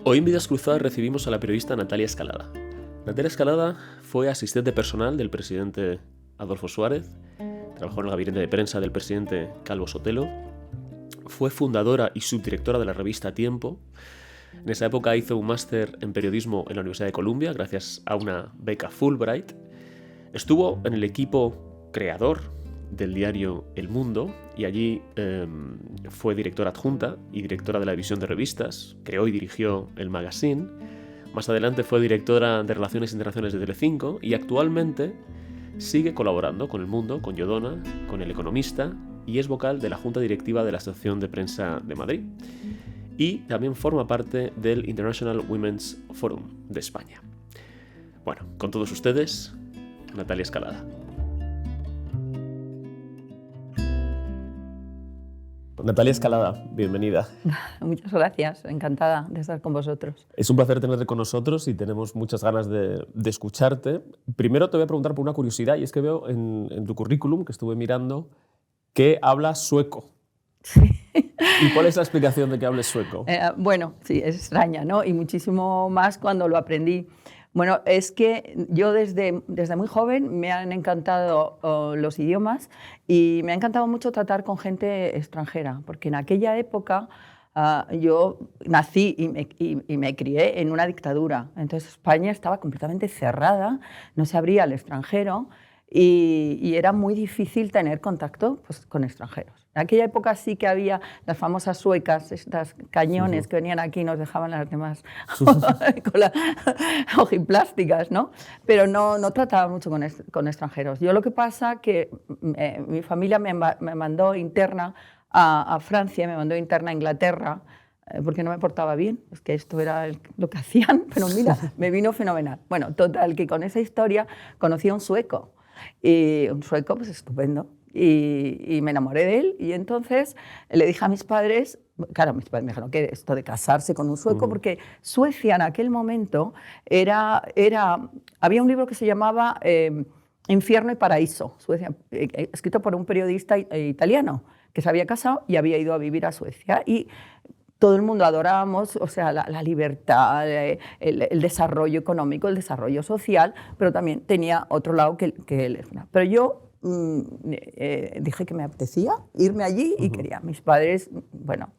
Hoy en Vidas Cruzadas recibimos a la periodista Natalia Escalada. Natalia Escalada fue asistente personal del presidente Adolfo Suárez, trabajó en el gabinete de prensa del presidente Calvo Sotelo, fue fundadora y subdirectora de la revista Tiempo. En esa época hizo un máster en periodismo en la Universidad de Columbia gracias a una beca Fulbright. Estuvo en el equipo creador del diario El Mundo y allí fue directora adjunta y directora de la división de revistas, creó y dirigió el magazine. Más adelante fue directora de Relaciones Internacionales de Telecinco y actualmente sigue colaborando con El Mundo, con Yodona, con El Economista y es vocal de la Junta Directiva de la Asociación de Prensa de Madrid. Y también forma parte del International Women's Forum de España. Bueno, con todos ustedes, Natalia Escalada. Natalia Escalada, bienvenida. Muchas gracias, encantada de estar con vosotros. Es un placer tenerte con nosotros y tenemos muchas ganas de escucharte. Primero te voy a preguntar por una curiosidad y es que veo en tu currículum, que estuve mirando, que hablas sueco. Sí. ¿Y cuál es la explicación de que hables sueco? Bueno, sí, es extraña, ¿no? Y muchísimo más cuando lo aprendí. Bueno, es que yo desde muy joven me han encantado los idiomas y me ha encantado mucho tratar con gente extranjera, porque en aquella época yo nací y me crié en una dictadura. Entonces España estaba completamente cerrada, no se abría al extranjero y era muy difícil tener contacto, pues, con extranjeros. En aquella época sí que había las famosas suecas, estas cañones que venían aquí y nos dejaban las demás con las ojiplásticas, ¿no? Pero no trataba mucho con extranjeros. Yo lo que pasa que mi familia me mandó interna a Francia, me mandó interna a Inglaterra, porque no me portaba bien, es que esto era lo que hacían, pero mira, me vino fenomenal. Bueno, total, que con esa historia conocí a un sueco, y un sueco pues estupendo. Y me enamoré de él y entonces le dije a mis padres, claro, mis padres me dijeron que esto de casarse con un sueco, porque Suecia en aquel momento había un libro que se llamaba Infierno y Paraíso, Suecia, escrito por un periodista italiano que se había casado y había ido a vivir a Suecia y todo el mundo adorábamos, o sea, la libertad, el desarrollo económico, el desarrollo social, pero también tenía otro lado que él. Pero yo dije que me apetecía irme allí y quería. Mis padres, bueno,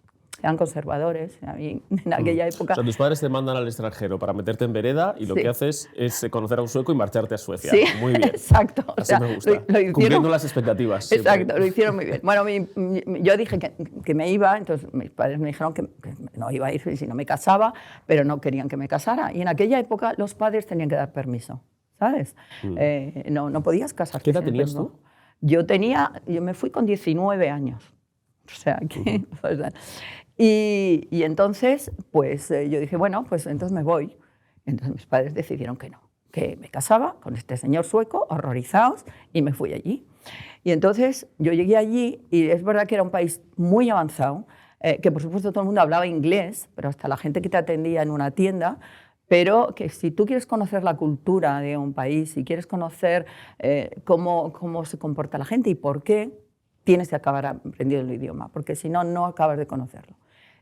eran conservadores a mí, en aquella época. O sea, tus padres te mandan al extranjero para meterte en vereda y lo que haces es conocer a un sueco y marcharte a Suecia. Sí, muy bien. Exacto. Así me gusta. Cumpliendo las expectativas. Exacto, siempre. lo hicieron muy bien. Bueno, yo dije que me iba, entonces mis padres me dijeron que no iba a ir si no me casaba, pero no querían que me casara. Y en aquella época los padres tenían que dar permiso, ¿sabes? No podías casarte. ¿Qué edad tenías tú? Yo me fui con 19 años. O sea, que... Y entonces, pues yo dije, bueno, pues entonces me voy. Entonces mis padres decidieron que no, que me casaba con este señor sueco, horrorizados, y me fui allí. Y entonces yo llegué allí y es verdad que era un país muy avanzado, que por supuesto todo el mundo hablaba inglés, pero hasta la gente que te atendía en una tienda, pero que si tú quieres conocer la cultura de un país, si quieres conocer cómo se comporta la gente y por qué, tienes que acabar aprendiendo el idioma, porque si no, no acabas de conocerlo.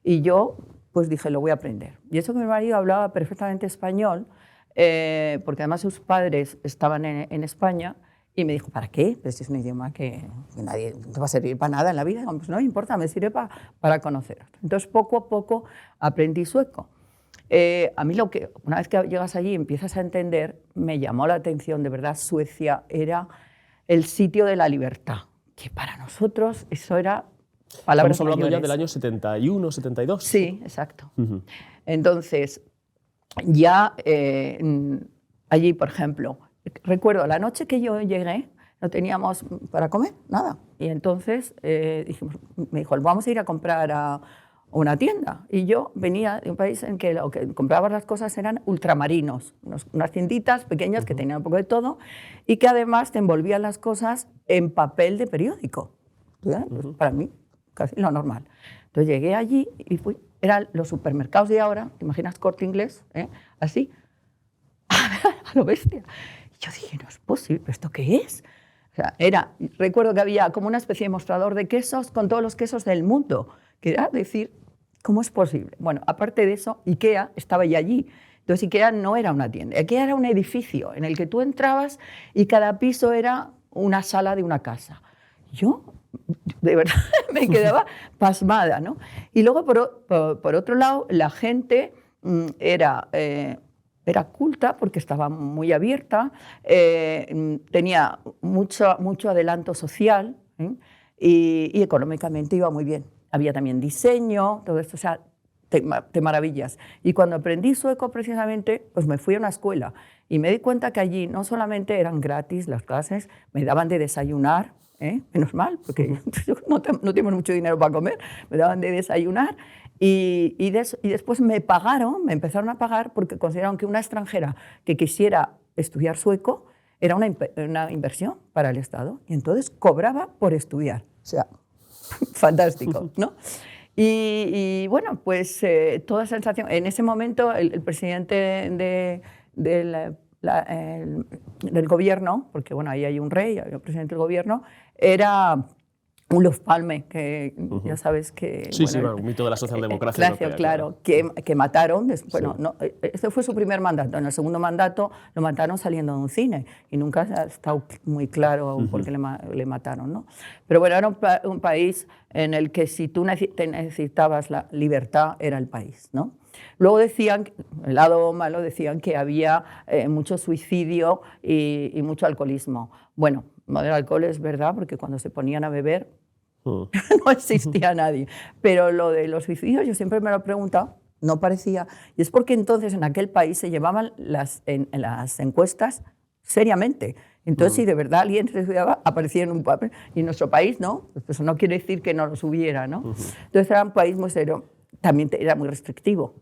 Y yo pues dije, lo voy a aprender. Y eso que mi marido hablaba perfectamente español, porque además sus padres estaban en España, y me dijo, ¿para qué? Pues es un idioma que nadie te va a servir para nada en la vida. Y pues no me importa, me sirve para conocer. Entonces poco a poco aprendí sueco. A mí una vez que llegas allí y empiezas a entender, me llamó la atención, de verdad, Suecia era el sitio de la libertad, que para nosotros eso era palabras Estamos hablando mayores. ya del año 71, 72. Sí, exacto. Entonces, ya allí, por ejemplo, recuerdo la noche que yo llegué, no teníamos para comer, nada. Y entonces me dijo, vamos a ir a comprar a una tienda. Y yo venía de un país en que lo que comprabas las cosas eran ultramarinos, unas tienditas pequeñas que tenían un poco de todo y que además te envolvían las cosas en papel de periódico. Pues para mí, casi lo normal. Entonces llegué allí y eran los supermercados de ahora, ¿te imaginas Corte Inglés? Así, a lo bestia. Y yo dije, no es posible, ¿pero esto qué es? O sea, recuerdo que había como una especie de mostrador de quesos con todos los quesos del mundo, que era decir, ¿Cómo es posible? Bueno, aparte de eso, IKEA estaba ya allí. Entonces, IKEA no era una tienda. IKEA era un edificio en el que tú entrabas y cada piso era una sala de una casa. Yo, de verdad, me quedaba pasmada, ¿no? Y luego, por otro lado, la gente era culta porque estaba muy abierta, tenía mucho adelanto social, ¿eh? Y económicamente iba muy bien. Había también diseño, todo esto, o sea, te maravillas. Y cuando aprendí sueco precisamente, pues me fui a una escuela y me di cuenta que allí no solamente eran gratis las clases, me daban de desayunar, menos mal, porque no tenemos mucho dinero para comer, me daban de desayunar y después me empezaron a pagar porque consideraron que una extranjera que quisiera estudiar sueco era una inversión para el Estado y entonces cobraba por estudiar. O sea, fantástico, ¿no? Y bueno, pues toda sensación. En ese momento el presidente del gobierno, porque bueno, ahí hay un rey, hay un presidente del gobierno, era Olof Palme, que ya sabes que... Sí, bueno, sí, un mito de la socialdemocracia europea. Claro, que mataron. Bueno, no, este fue su primer mandato. En el segundo mandato lo mataron saliendo de un cine y nunca ha estado muy claro por qué le mataron, ¿no? Pero bueno, era un país en el que si tú necesitabas la libertad, era el país, ¿no? Luego decían, el lado malo, decían que había mucho suicidio y mucho alcoholismo. Bueno, el alcohol es verdad, porque cuando se ponían a beber no existía nadie. Pero lo de los suicidios yo siempre me lo he preguntado, no parecía. Y es porque entonces en aquel país se llevaban las encuestas seriamente. Entonces, si de verdad alguien se suicidaba, aparecía en un papel. Y en nuestro país, ¿no? Pues eso no quiere decir que no los hubiera, ¿no? Entonces era un país muy serio. También era muy restrictivo.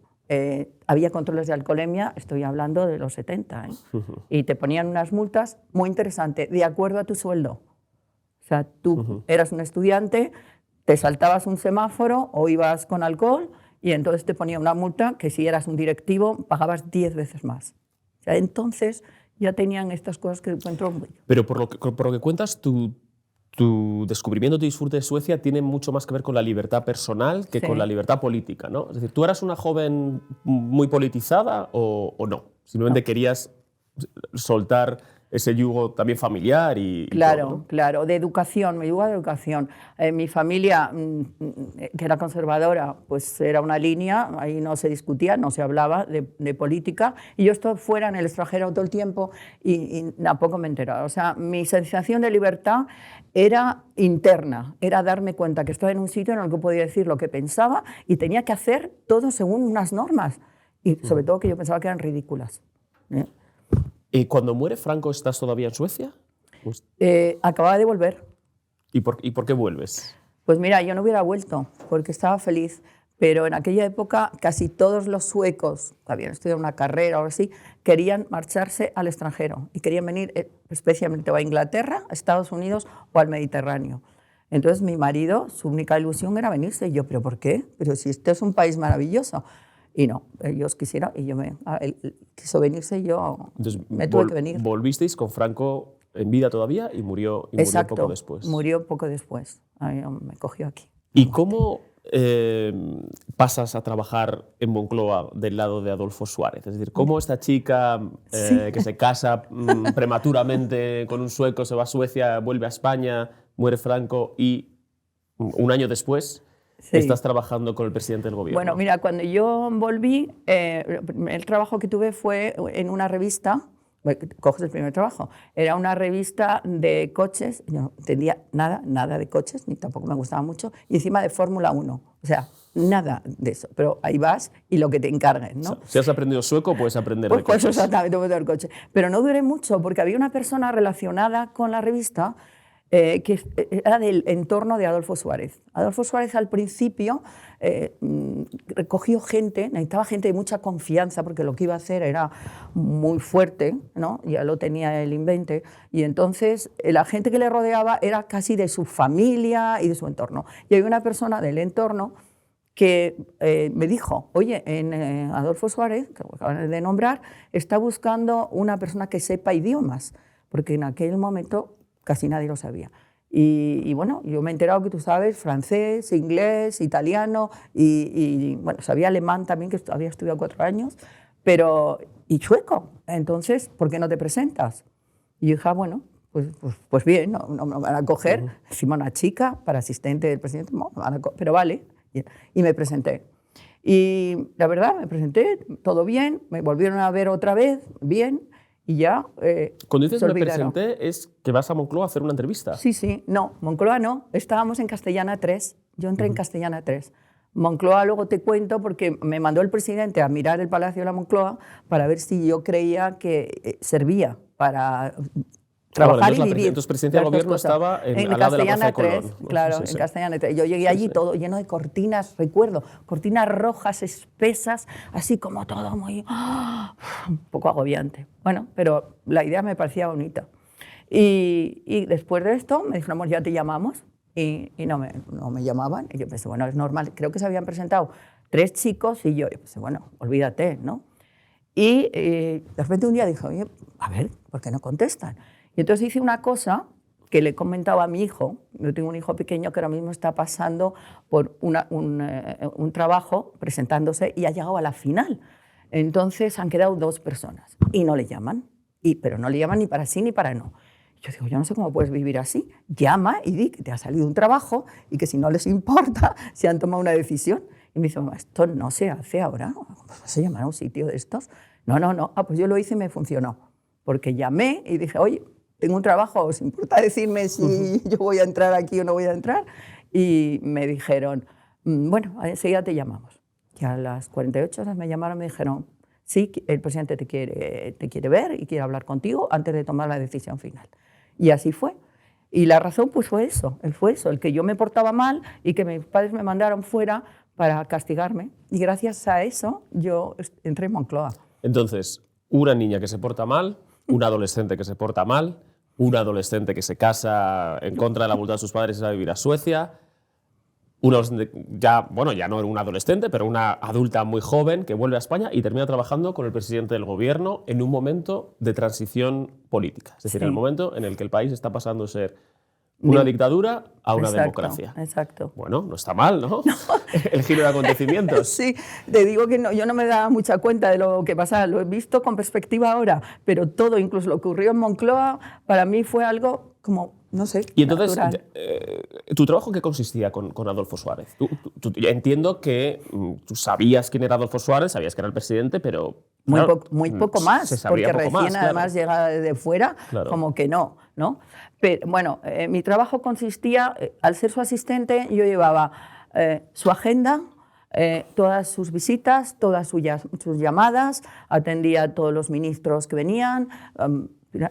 Había controles de alcoholemia, estoy hablando de los 70, y te ponían unas multas muy interesantes, de acuerdo a tu sueldo. O sea, tú eras un estudiante, te saltabas un semáforo o ibas con alcohol y entonces te ponía una multa que si eras un directivo pagabas 10 veces más. O sea, entonces ya tenían estas cosas que encuentro... Pero por lo que cuentas, tu descubrimiento, tu disfrute de Suecia tiene mucho más que ver con la libertad personal que con la libertad política, ¿no? Es decir, ¿tú eras una joven muy politizada o no? Simplemente querías soltar ese yugo también familiar y Claro, todo, ¿no? claro, de educación, mi yugo de educación. Mi familia, que era conservadora, pues era una línea, ahí no se discutía, no se hablaba de política, y yo estoy fuera en el extranjero todo el tiempo y tampoco me enteraba. O sea, mi sensación de libertad era interna, era darme cuenta que estaba en un sitio en el que podía decir lo que pensaba y tenía que hacer todo según unas normas, y sobre todo que yo pensaba que eran ridículas. ¿Y cuando muere Franco estás todavía en Suecia? Pues, Acababa de volver. ¿Y por qué vuelves? Pues mira, yo no hubiera vuelto porque estaba feliz, pero en aquella época casi todos los suecos que habían estudiado una carrera o algo así querían marcharse al extranjero y querían venir especialmente a Inglaterra, a Estados Unidos o al Mediterráneo. Entonces mi marido, su única ilusión era venirse. Y yo, ¿pero por qué? Pero si este es un país maravilloso. Y no, ellos quisieron, y él quiso venirse y yo me tuve que venir. Volvisteis con Franco en vida todavía y murió poco después. Murió poco después. Me cogió aquí. ¿Y cómo pasas a trabajar en Moncloa del lado de Adolfo Suárez? Es decir, ¿cómo esta chica que se casa prematuramente con un sueco, se va a Suecia, vuelve a España, muere Franco y un año después... Sí. Estás trabajando con el presidente del gobierno. Bueno, mira, cuando yo volví, el trabajo que tuve fue en una revista, coges el primer trabajo, era una revista de coches, yo no entendía nada de coches, ni tampoco me gustaba mucho, y encima de Fórmula 1, o sea, nada de eso, pero ahí vas y lo que te encarguen, ¿no? O sea, si has aprendido sueco, puedes aprender de coches. Pues exactamente, puedes aprender coches. Pero no duré mucho, porque había una persona relacionada con la revista que era del entorno de Adolfo Suárez. Adolfo Suárez al principio recogió gente, necesitaba gente de mucha confianza porque lo que iba a hacer era muy fuerte, ¿no? Ya lo tenía el invente, y entonces la gente que le rodeaba era casi de su familia y de su entorno. Y hay una persona del entorno que me dijo, oye, en Adolfo Suárez, que acaban de nombrar, está buscando una persona que sepa idiomas, porque en aquel momento casi nadie lo sabía. Y bueno, yo me he enterado que tú sabes francés, inglés, italiano y bueno, sabía alemán también, que había estudiado 4 años, pero y sueco. Entonces, ¿por qué no te presentas? Y yo dije, bueno, pues bien, no me van a coger. Encima una chica para asistente del presidente, no, me van a pero vale. Y me presenté. Y la verdad, me presenté, todo bien, me volvieron a ver otra vez, bien, y ya Cuando dices se me olvidaron. presenté, es que vas a Moncloa a hacer una entrevista. Sí, no, Moncloa no, estábamos en Castellana 3, yo entré en Castellana 3. Moncloa luego te cuento porque me mandó el presidente a mirar el Palacio de la Moncloa para ver si yo creía que servía para trabajar y vivir. Entonces, presidencia del gobierno estaba al lado de la Plaza de Colón, ¿no? Claro, Sí, en sí. Castellana 3. Yo llegué allí todo lleno de cortinas, recuerdo, cortinas rojas espesas, así como todo muy... un poco agobiante. Bueno, pero la idea me parecía bonita. Y después de esto me dijeron, ya te llamamos, y no me llamaban. Y yo pensé, bueno, es normal, creo que se habían presentado 3 chicos y yo pensé, bueno, olvídate, ¿no? Y de repente un día dije, oye, a ver, ¿por qué no contestan? Y entonces hice una cosa que le he comentado a mi hijo. Yo tengo un hijo pequeño que ahora mismo está pasando por un trabajo presentándose y ha llegado a la final. Entonces han quedado 2 personas y no le llaman, pero no le llaman ni para sí ni para no. Yo digo, yo no sé cómo puedes vivir así. Llama y di que te ha salido un trabajo y que si no les importa, se han tomado una decisión. Y me dice, mamá, esto no se hace ahora. ¿Cómo vas a llamar a un sitio de estos? No. Ah, pues yo lo hice y me funcionó. Porque llamé y dije, oye, tengo un trabajo, ¿os importa decirme si yo voy a entrar aquí o no voy a entrar? Y me dijeron, bueno, enseguida te llamamos. Y a las 48 horas me llamaron y me dijeron, sí, el presidente te quiere ver y quiere hablar contigo antes de tomar la decisión final. Y así fue. Y la razón pues fue eso, el que yo me portaba mal y que mis padres me mandaron fuera para castigarme. Y gracias a eso yo entré en Moncloa. Entonces, una niña que se porta mal, un adolescente que se porta mal, un adolescente que se casa en contra de la voluntad de sus padres y se va a vivir a Suecia, un adolescente ya no era un adolescente, pero una adulta muy joven que vuelve a España y termina trabajando con el presidente del gobierno en un momento de transición política. Es decir, Sí. en el momento en el que el país está pasando de ser una dictadura a una democracia. Exacto. Bueno, no está mal, ¿no? El giro de acontecimientos. Sí, te digo que yo no me daba mucha cuenta de lo que pasaba, lo he visto con perspectiva ahora, pero todo, incluso lo que ocurrió en Moncloa, para mí fue algo como, no sé, Y entonces, natural. ¿tu trabajo en qué consistía con Adolfo Suárez? Entiendo que tú sabías quién era Adolfo Suárez, sabías que era el presidente, pero... Muy poco más, se sabría porque poco recién más, además llegada de fuera, Claro. como que no. Pero bueno, mi trabajo consistía, al ser su asistente, yo llevaba su agenda, todas sus visitas, todas sus llamadas, atendía a todos los ministros que venían,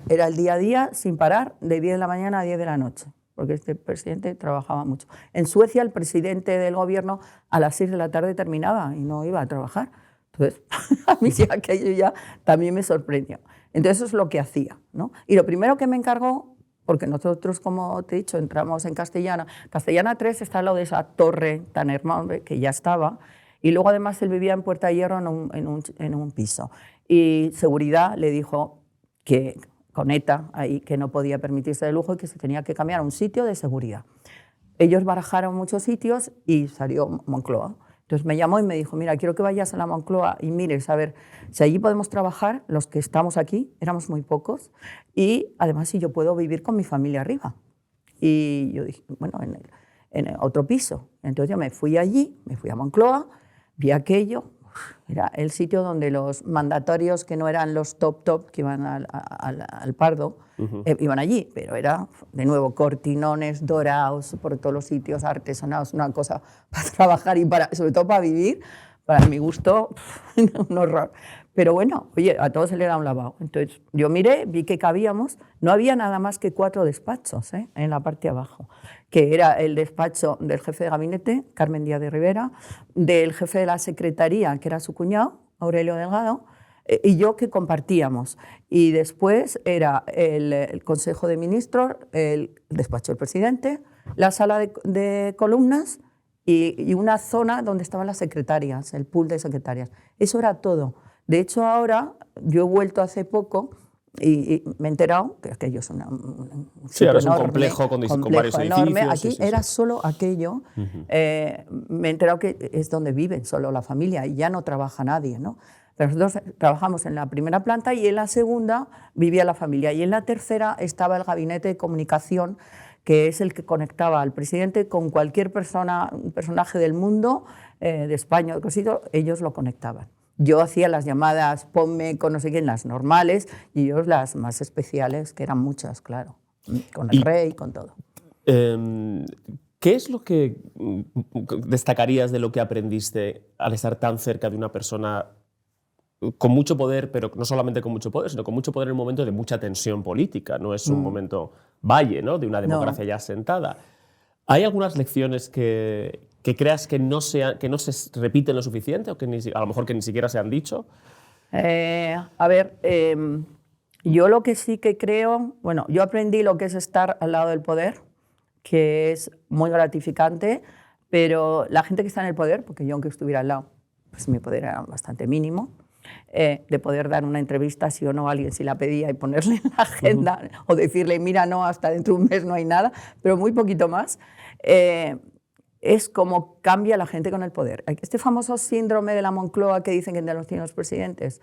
era el día a día sin parar, de 10 de la mañana a 10 de la noche, porque este presidente trabajaba mucho. En Suecia, el presidente del gobierno a las 6 de la tarde terminaba y no iba a trabajar. Entonces, a mí sí, aquello ya también me sorprendió. Entonces, eso es lo que hacía, ¿no? Y lo primero que me encargó, porque nosotros, como te he dicho, entramos en Castellana. Castellana 3 está al lado de esa torre tan hermosa que ya estaba. Y luego, además, él vivía en Puerta de Hierro en un piso. Y seguridad le dijo que con ETA ahí, que no podía permitirse de lujo y que se tenía que cambiar a un sitio de seguridad. Ellos barajaron muchos sitios y salió Moncloa. Entonces me llamó y me dijo, mira, quiero que vayas a la Moncloa y mires, a ver, si allí podemos trabajar, los que estamos aquí, éramos muy pocos, y además si yo puedo vivir con mi familia arriba. Y yo dije, bueno, en el otro piso. Entonces yo me fui allí, me fui a Moncloa, vi aquello, era el sitio donde los mandatorios que no eran los top, que iban al Pardo, iban allí, pero era, de nuevo, cortinones dorados por todos los sitios, artesonados, una cosa para trabajar y sobre todo para vivir, para mi gusto, un horror. Pero bueno, oye, a todos se le da un lavado. Entonces yo miré, vi que cabíamos, no había nada más que 4 despachos en la parte de abajo, que era el despacho del jefe de gabinete, Carmen Díaz de Rivera, del jefe de la secretaría, que era su cuñado, Aurelio Delgado, y yo, que compartíamos. Y después era el Consejo de Ministros, el despacho del presidente, la sala de columnas y una zona donde estaban las secretarias, el pool de secretarias. Eso era todo. De hecho, ahora, yo he vuelto hace poco Y me he enterado que aquello es un Sí, ahora es un enorme, complejo con varios enorme. edificios. Aquí era solo aquello. Me he enterado que es donde viven solo la familia y ya no trabaja nadie, ¿no? Pero nosotros trabajamos en la primera planta y en la segunda vivía la familia. Y en la tercera estaba el gabinete de comunicación, que es el que conectaba al presidente con cualquier persona, un personaje del mundo, de España o de cosito, ellos lo conectaban. Yo hacía las llamadas, ponme con no sé quién, las normales, y ellos las más especiales, que eran muchas, claro, con el rey, con todo. ¿Qué es lo que destacarías de lo que aprendiste al estar tan cerca de una persona con mucho poder, pero no solamente con mucho poder, sino con mucho poder en un momento de mucha tensión política? No es un momento valle, ¿no?, de una democracia ya asentada. ¿Hay algunas lecciones que creas que no se repiten lo suficiente o que a lo mejor que ni siquiera se han dicho? A ver, yo lo que sí que creo, bueno, yo aprendí lo que es estar al lado del poder, que es muy gratificante, pero la gente que está en el poder, porque yo aunque estuviera al lado, pues mi poder era bastante mínimo, de poder dar una entrevista sí o no a alguien si la pedía y ponerle en la agenda o decirle, mira, no, hasta dentro de un mes no hay nada, pero muy poquito más. Es como cambia la gente con el poder. Este famoso síndrome de la Moncloa que dicen que los tienen los presidentes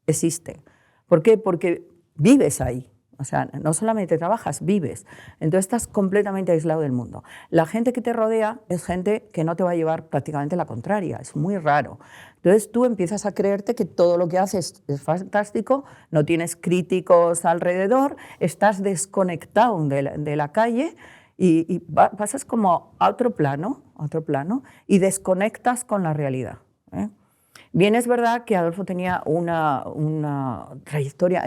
existe. ¿Por qué? Porque vives ahí. O sea, no solamente trabajas, vives. Entonces estás completamente aislado del mundo. La gente que te rodea es gente que no te va a llevar prácticamente la contraria. Es muy raro. Entonces tú empiezas a creerte que todo lo que haces es fantástico, no tienes críticos alrededor, estás desconectado de la calle y pasas como a otro plano y desconectas con la realidad, ¿eh? Bien, es verdad que Adolfo tenía una trayectoria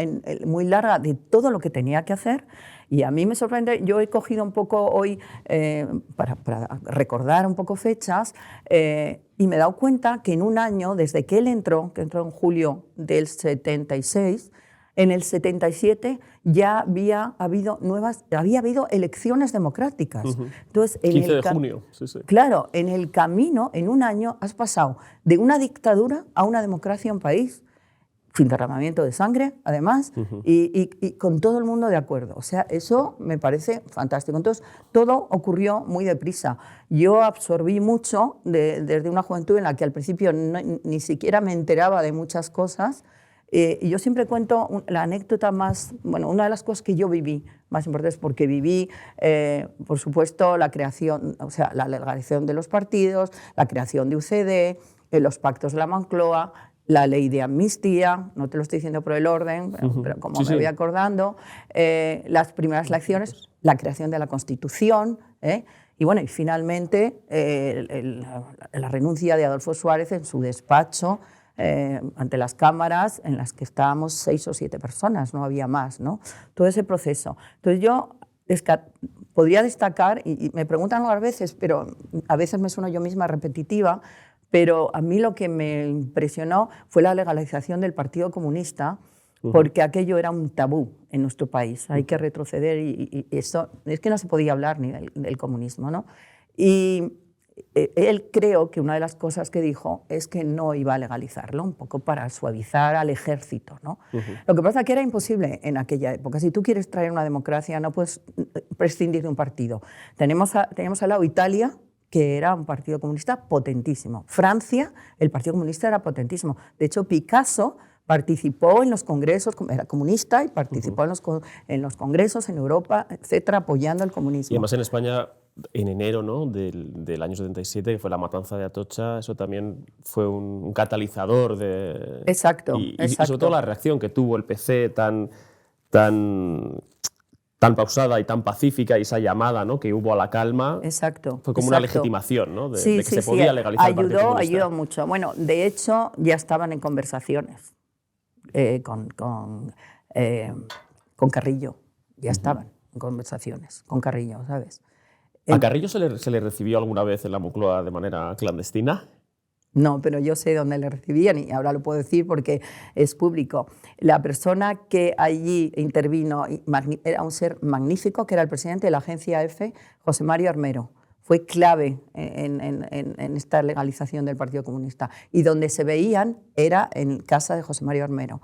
muy larga de todo lo que tenía que hacer y a mí me sorprende, yo he cogido un poco hoy para recordar un poco fechas y me he dado cuenta que en un año, desde que él entró, que entró en julio del 76, en el 77 ya había habido elecciones democráticas. Entonces, 15 de junio. Sí, sí. Claro, en el camino, en un año, has pasado de una dictadura a una democracia en un país, sin derramamiento de sangre, además, y con todo el mundo de acuerdo. O sea, eso me parece fantástico. Entonces, todo ocurrió muy deprisa. Yo absorbí mucho desde una juventud en la que al principio ni siquiera me enteraba de muchas cosas. Y yo siempre cuento la anécdota más, bueno, una de las cosas que yo viví más importantes, porque viví, por supuesto, la creación, o sea, la legalización de los partidos, la creación de UCD, los pactos de la Moncloa, la ley de amnistía, no te lo estoy diciendo por el orden, pero como me voy acordando, las primeras elecciones, la creación de la Constitución, y bueno, y finalmente la renuncia de Adolfo Suárez en su despacho, ante las cámaras en las que estábamos 6 o 7 personas, no había más, ¿no? Todo ese proceso. Entonces yo podría destacar, y me preguntan algunas veces, pero a veces me sueno yo misma repetitiva, pero a mí lo que me impresionó fue la legalización del Partido Comunista, porque aquello era un tabú en nuestro país. Hay que retroceder y eso, es que no se podía hablar ni del comunismo, ¿no? Y él, creo que una de las cosas que dijo es que no iba a legalizarlo, un poco para suavizar al ejército, ¿no? Lo que pasa es que era imposible en aquella época. Si tú quieres traer una democracia, no puedes prescindir de un partido. Tenemos al lado Italia, que era un partido comunista potentísimo. Francia, el Partido Comunista era potentísimo. De hecho, Picasso participó en los congresos, era comunista, y participó en los congresos en Europa, etcétera, apoyando el comunismo. Y además en España, en enero, ¿no?, del año 77, que fue la matanza de Atocha, eso también fue un catalizador de... Exacto, y exacto. sobre todo la reacción que tuvo el PC tan pausada y tan pacífica, y esa llamada, ¿no?, que hubo a la calma. Exacto. Fue como una legitimación, ¿no?, de que se sí, podía legalizar el Partido Comunista. Ayudó mucho. Bueno, de hecho, ya estaban en conversaciones con Carrillo. Ya estaban en conversaciones con Carrillo, ¿sabes? ¿A Carrillo se le recibió alguna vez en la Moncloa de manera clandestina? No, pero yo sé dónde le recibían y ahora lo puedo decir porque es público. La persona que allí intervino era un ser magnífico, que era el presidente de la agencia EFE, José Mario Armero. Fue clave en esta legalización del Partido Comunista. Y donde se veían era en casa de José Mario Armero.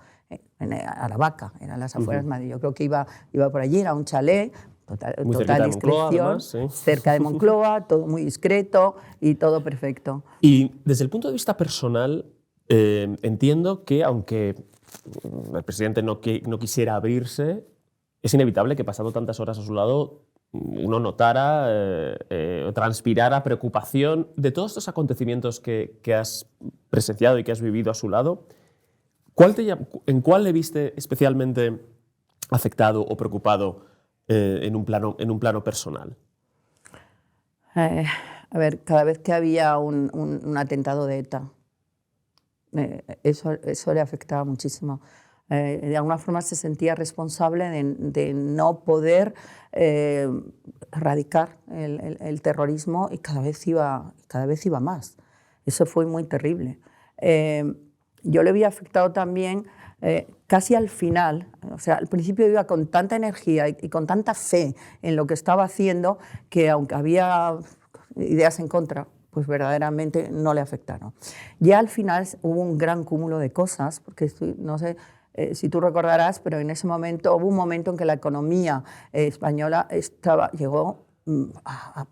en Aravaca, eran las afueras de Madrid. Yo creo que iba por allí, era un chalet, Muy total cerquita de discreción, Moncloa, además, sí. cerca de Moncloa, todo muy discreto y todo perfecto. Y desde el punto de vista personal, entiendo que aunque el presidente no quisiera abrirse, es inevitable que pasando tantas horas a su lado uno notara, transpirara preocupación de todos estos acontecimientos que has presenciado y que has vivido a su lado. ¿En cuál le viste especialmente afectado o preocupado en un plano personal? A ver, cada vez que había un atentado de ETA, eso le afectaba muchísimo. De alguna forma se sentía responsable de no poder erradicar el terrorismo y cada vez iba más. Eso fue muy terrible. Yo le había afectado también casi al final, o sea, al principio iba con tanta energía y con tanta fe en lo que estaba haciendo que aunque había ideas en contra, pues verdaderamente no le afectaron. Ya al final hubo un gran cúmulo de cosas, porque no sé si tú recordarás, pero en ese momento hubo un momento en que la economía española llegó a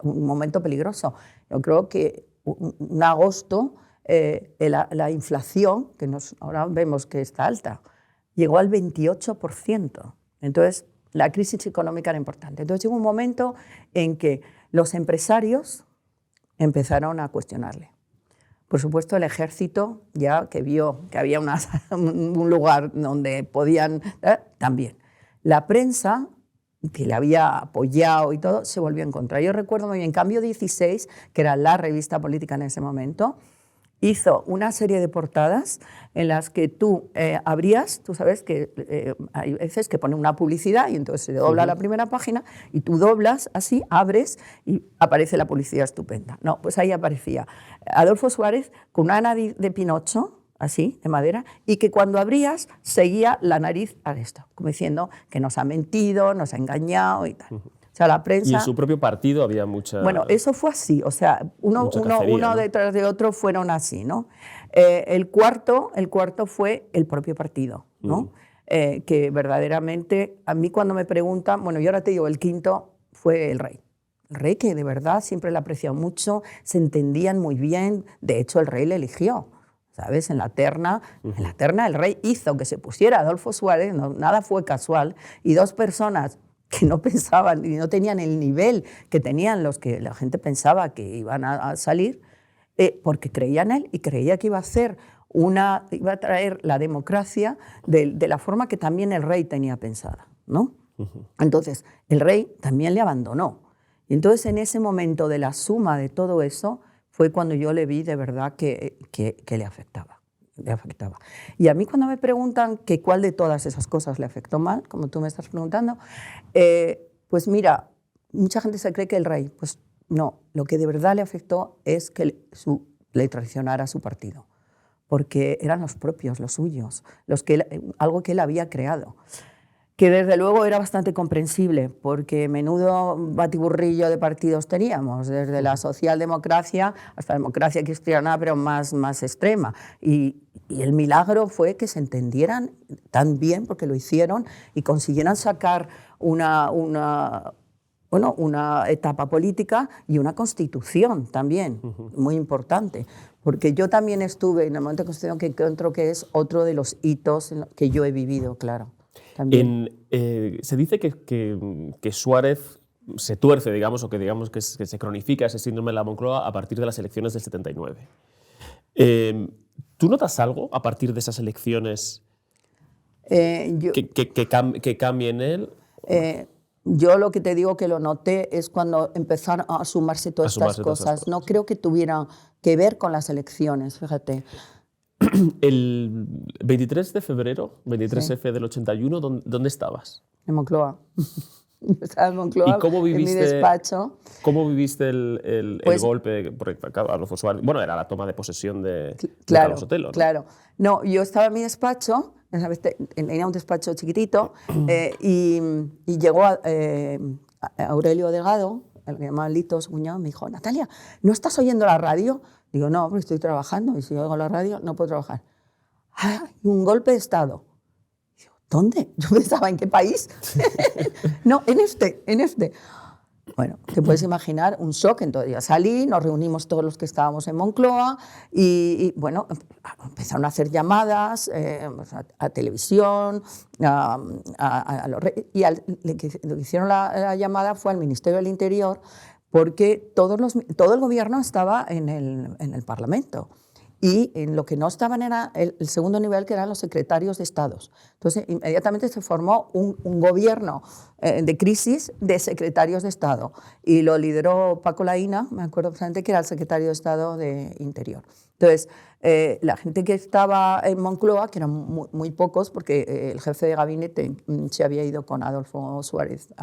un momento peligroso. Yo creo que en agosto la inflación, que ahora vemos que está alta, llegó al 28%. Entonces, la crisis económica era importante. Entonces llegó un momento en que los empresarios empezaron a cuestionarle. Por supuesto, el ejército, ya que vio que había un lugar donde podían, también. La prensa, que le había apoyado y todo, se volvió en contra. Yo recuerdo muy bien, Cambio 16, que era la revista política en ese momento, hizo una serie de portadas en las que tú abrías, tú sabes que hay veces que pone una publicidad y entonces se dobla la primera página y tú doblas así, abres y aparece la publicidad estupenda. No, pues ahí aparecía Adolfo Suárez con una nariz de Pinocho, así, de madera, y que cuando abrías seguía la nariz a esto, como diciendo que nos ha mentido, nos ha engañado y tal. O sea, la prensa... Y en su propio partido había mucha... Bueno, eso fue así, o sea, uno ¿no? detrás de otro fueron así, ¿no? El cuarto fue el propio partido, ¿no? Que verdaderamente, a mí cuando me preguntan, bueno, yo ahora te digo, el quinto fue el rey. El rey que de verdad siempre le apreció mucho, se entendían muy bien, de hecho el rey le eligió. ¿Sabes? En la terna el rey hizo que se pusiera Adolfo Suárez, nada fue casual, y dos personas que no pensaban y no tenían el nivel que tenían los que la gente pensaba que iban a salir, porque creía en él y creía que iba a traer la democracia de la forma que también el rey tenía pensada, ¿no? Entonces, el rey también le abandonó. Y entonces, en ese momento de la suma de todo eso, fue cuando yo le vi de verdad que le afectaba. Y a mí cuando me preguntan que cuál de todas esas cosas le afectó mal, como tú me estás preguntando, pues mira, mucha gente se cree que el rey, pues no, lo que de verdad le afectó es que le traicionara a su partido, porque eran los propios, los suyos, algo que él había creado. Que desde luego era bastante comprensible, porque menudo batiburrillo de partidos teníamos, desde la socialdemocracia hasta la democracia cristiana, pero más extrema. Y el milagro fue que se entendieran tan bien, porque lo hicieron, y consiguieran sacar una etapa política y una constitución también, muy importante. Porque yo también estuve en el momento de constitución, que encuentro que es otro de los hitos que yo he vivido, claro. Se dice que Suárez se tuerce, digamos, o que digamos que se cronifica ese síndrome de la Moncloa a partir de las elecciones del 79. ¿Tú notas algo a partir de esas elecciones que cambie en él? Yo lo que te digo que lo noté es cuando empezaron a sumarse todas estas cosas. No creo que tuvieran que ver con las elecciones, fíjate. El 23 de febrero, 23F del 81, ¿dónde estabas? En Moncloa. Estaba en Moncloa, en mi despacho. ¿Cómo viviste el golpe? Porque Adolfo Suárez, bueno, era la toma de posesión de Carlos Sotelo, ¿no? Claro. No, yo estaba en mi despacho, tenía un despacho chiquitito, y llegó Aurelio Delgado, el que llamaba Lito, su cuñado, me dijo: Natalia, ¿no estás oyendo la radio? Digo, no, porque estoy trabajando y si oigo la radio no puedo trabajar. hay un golpe de Estado. Y yo, ¿dónde? Yo pensaba, ¿en qué país? No, en este. Bueno, te puedes imaginar un shock. Entonces ya salí, nos reunimos todos los que estábamos en Moncloa y bueno, empezaron a hacer llamadas a televisión, lo que hicieron la llamada fue al Ministerio del Interior, porque todo el gobierno estaba en el Parlamento. Y en lo que no estaban era el segundo nivel, que eran los secretarios de Estado. Entonces, inmediatamente se formó un gobierno de crisis de secretarios de Estado. Y lo lideró Paco Laïna, me acuerdo perfectamente, que era el secretario de Estado de Interior. Entonces, la gente que estaba en Moncloa, que eran muy pocos, porque el jefe de gabinete se había ido con Adolfo Suárez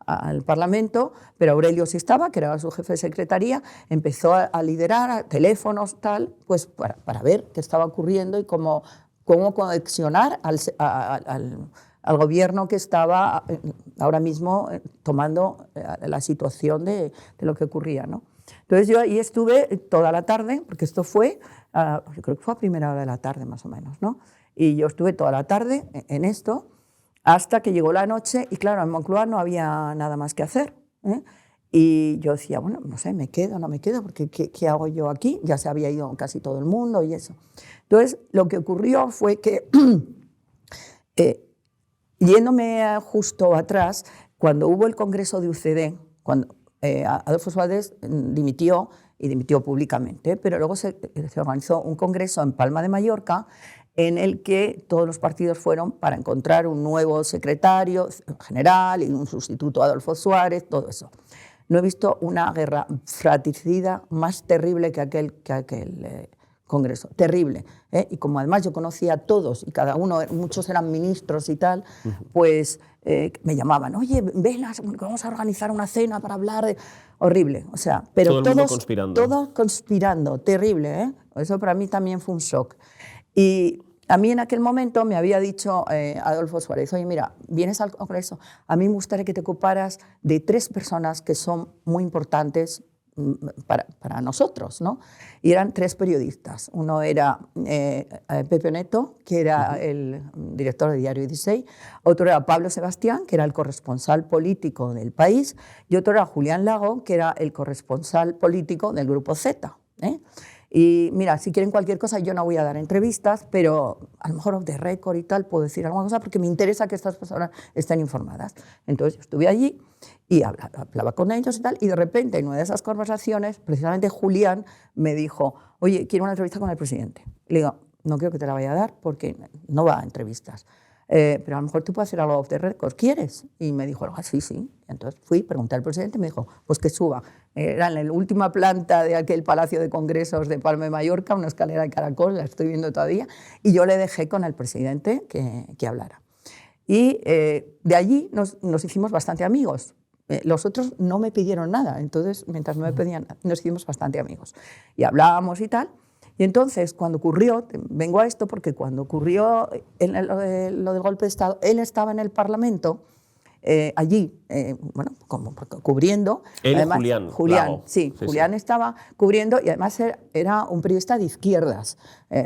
al Parlamento, pero Aurelio sí estaba, que era su jefe de secretaría, empezó a liderar a teléfonos, tal, pues para ver qué estaba ocurriendo y cómo conexionar al gobierno que estaba ahora mismo tomando la situación de lo que ocurría, ¿no? Entonces yo ahí estuve toda la tarde, porque esto fue, yo creo que fue a primera hora de la tarde más o menos, ¿no? Y yo estuve toda la tarde en esto, hasta que llegó la noche y claro, en Moncloa no había nada más que hacer, ¿eh? Y yo decía, bueno, no sé, me quedo, no me quedo, porque ¿qué hago yo aquí? Ya se había ido casi todo el mundo y eso. Entonces, lo que ocurrió fue que, yéndome justo atrás, cuando hubo el Congreso de UCD, cuando Adolfo Suárez dimitió, y dimitió públicamente, pero luego se organizó un congreso en Palma de Mallorca, en el que todos los partidos fueron para encontrar un nuevo secretario general y un sustituto a Adolfo Suárez, todo eso. No he visto una guerra fratricida más terrible que aquel congreso, terrible, ¿eh? Y como además yo conocía a todos y cada uno, muchos eran ministros y tal, pues me llamaban, oye, ven, vamos a organizar una cena para hablar de... Horrible, o sea, pero todos conspirando, terrible, ¿eh? Eso para mí también fue un shock. Y a mí en aquel momento me había dicho Adolfo Suárez, oye, mira, vienes al Congreso, a mí me gustaría que te ocuparas de 3 personas que son muy importantes para nosotros, ¿no? Y eran 3 periodistas. Uno era Pepe Neto, que era el director de Diario 16, otro era Pablo Sebastián, que era el corresponsal político del País, y otro era Julián Lago, que era el corresponsal político del Grupo Z, ¿eh? Y mira, si quieren cualquier cosa, yo no voy a dar entrevistas, pero a lo mejor off the record y tal puedo decir alguna cosa porque me interesa que estas personas estén informadas. Entonces yo estuve allí y hablaba con ellos y tal, y de repente en una de esas conversaciones, precisamente Julián me dijo, oye, quiero una entrevista con el presidente. Y le digo, no quiero que te la vaya a dar porque no va a entrevistas. Pero a lo mejor tú puedes hacer algo off the record, ¿quieres? Y me dijo, sí. Entonces fui, pregunté al presidente y me dijo, pues que suba. Era en la última planta de aquel Palacio de Congresos de Palma de Mallorca, una escalera de caracol, la estoy viendo todavía, y yo le dejé con el presidente que hablara. Y de allí nos hicimos bastante amigos. Los otros no me pidieron nada, entonces mientras no me pedían, nos hicimos bastante amigos. Y hablábamos y tal. Y entonces, cuando ocurrió, vengo a esto porque cuando ocurrió lo del golpe de Estado, él estaba en el Parlamento, allí, bueno, como cubriendo. Él, además, Julián, sí, Julián estaba cubriendo y además era un periodista de izquierdas,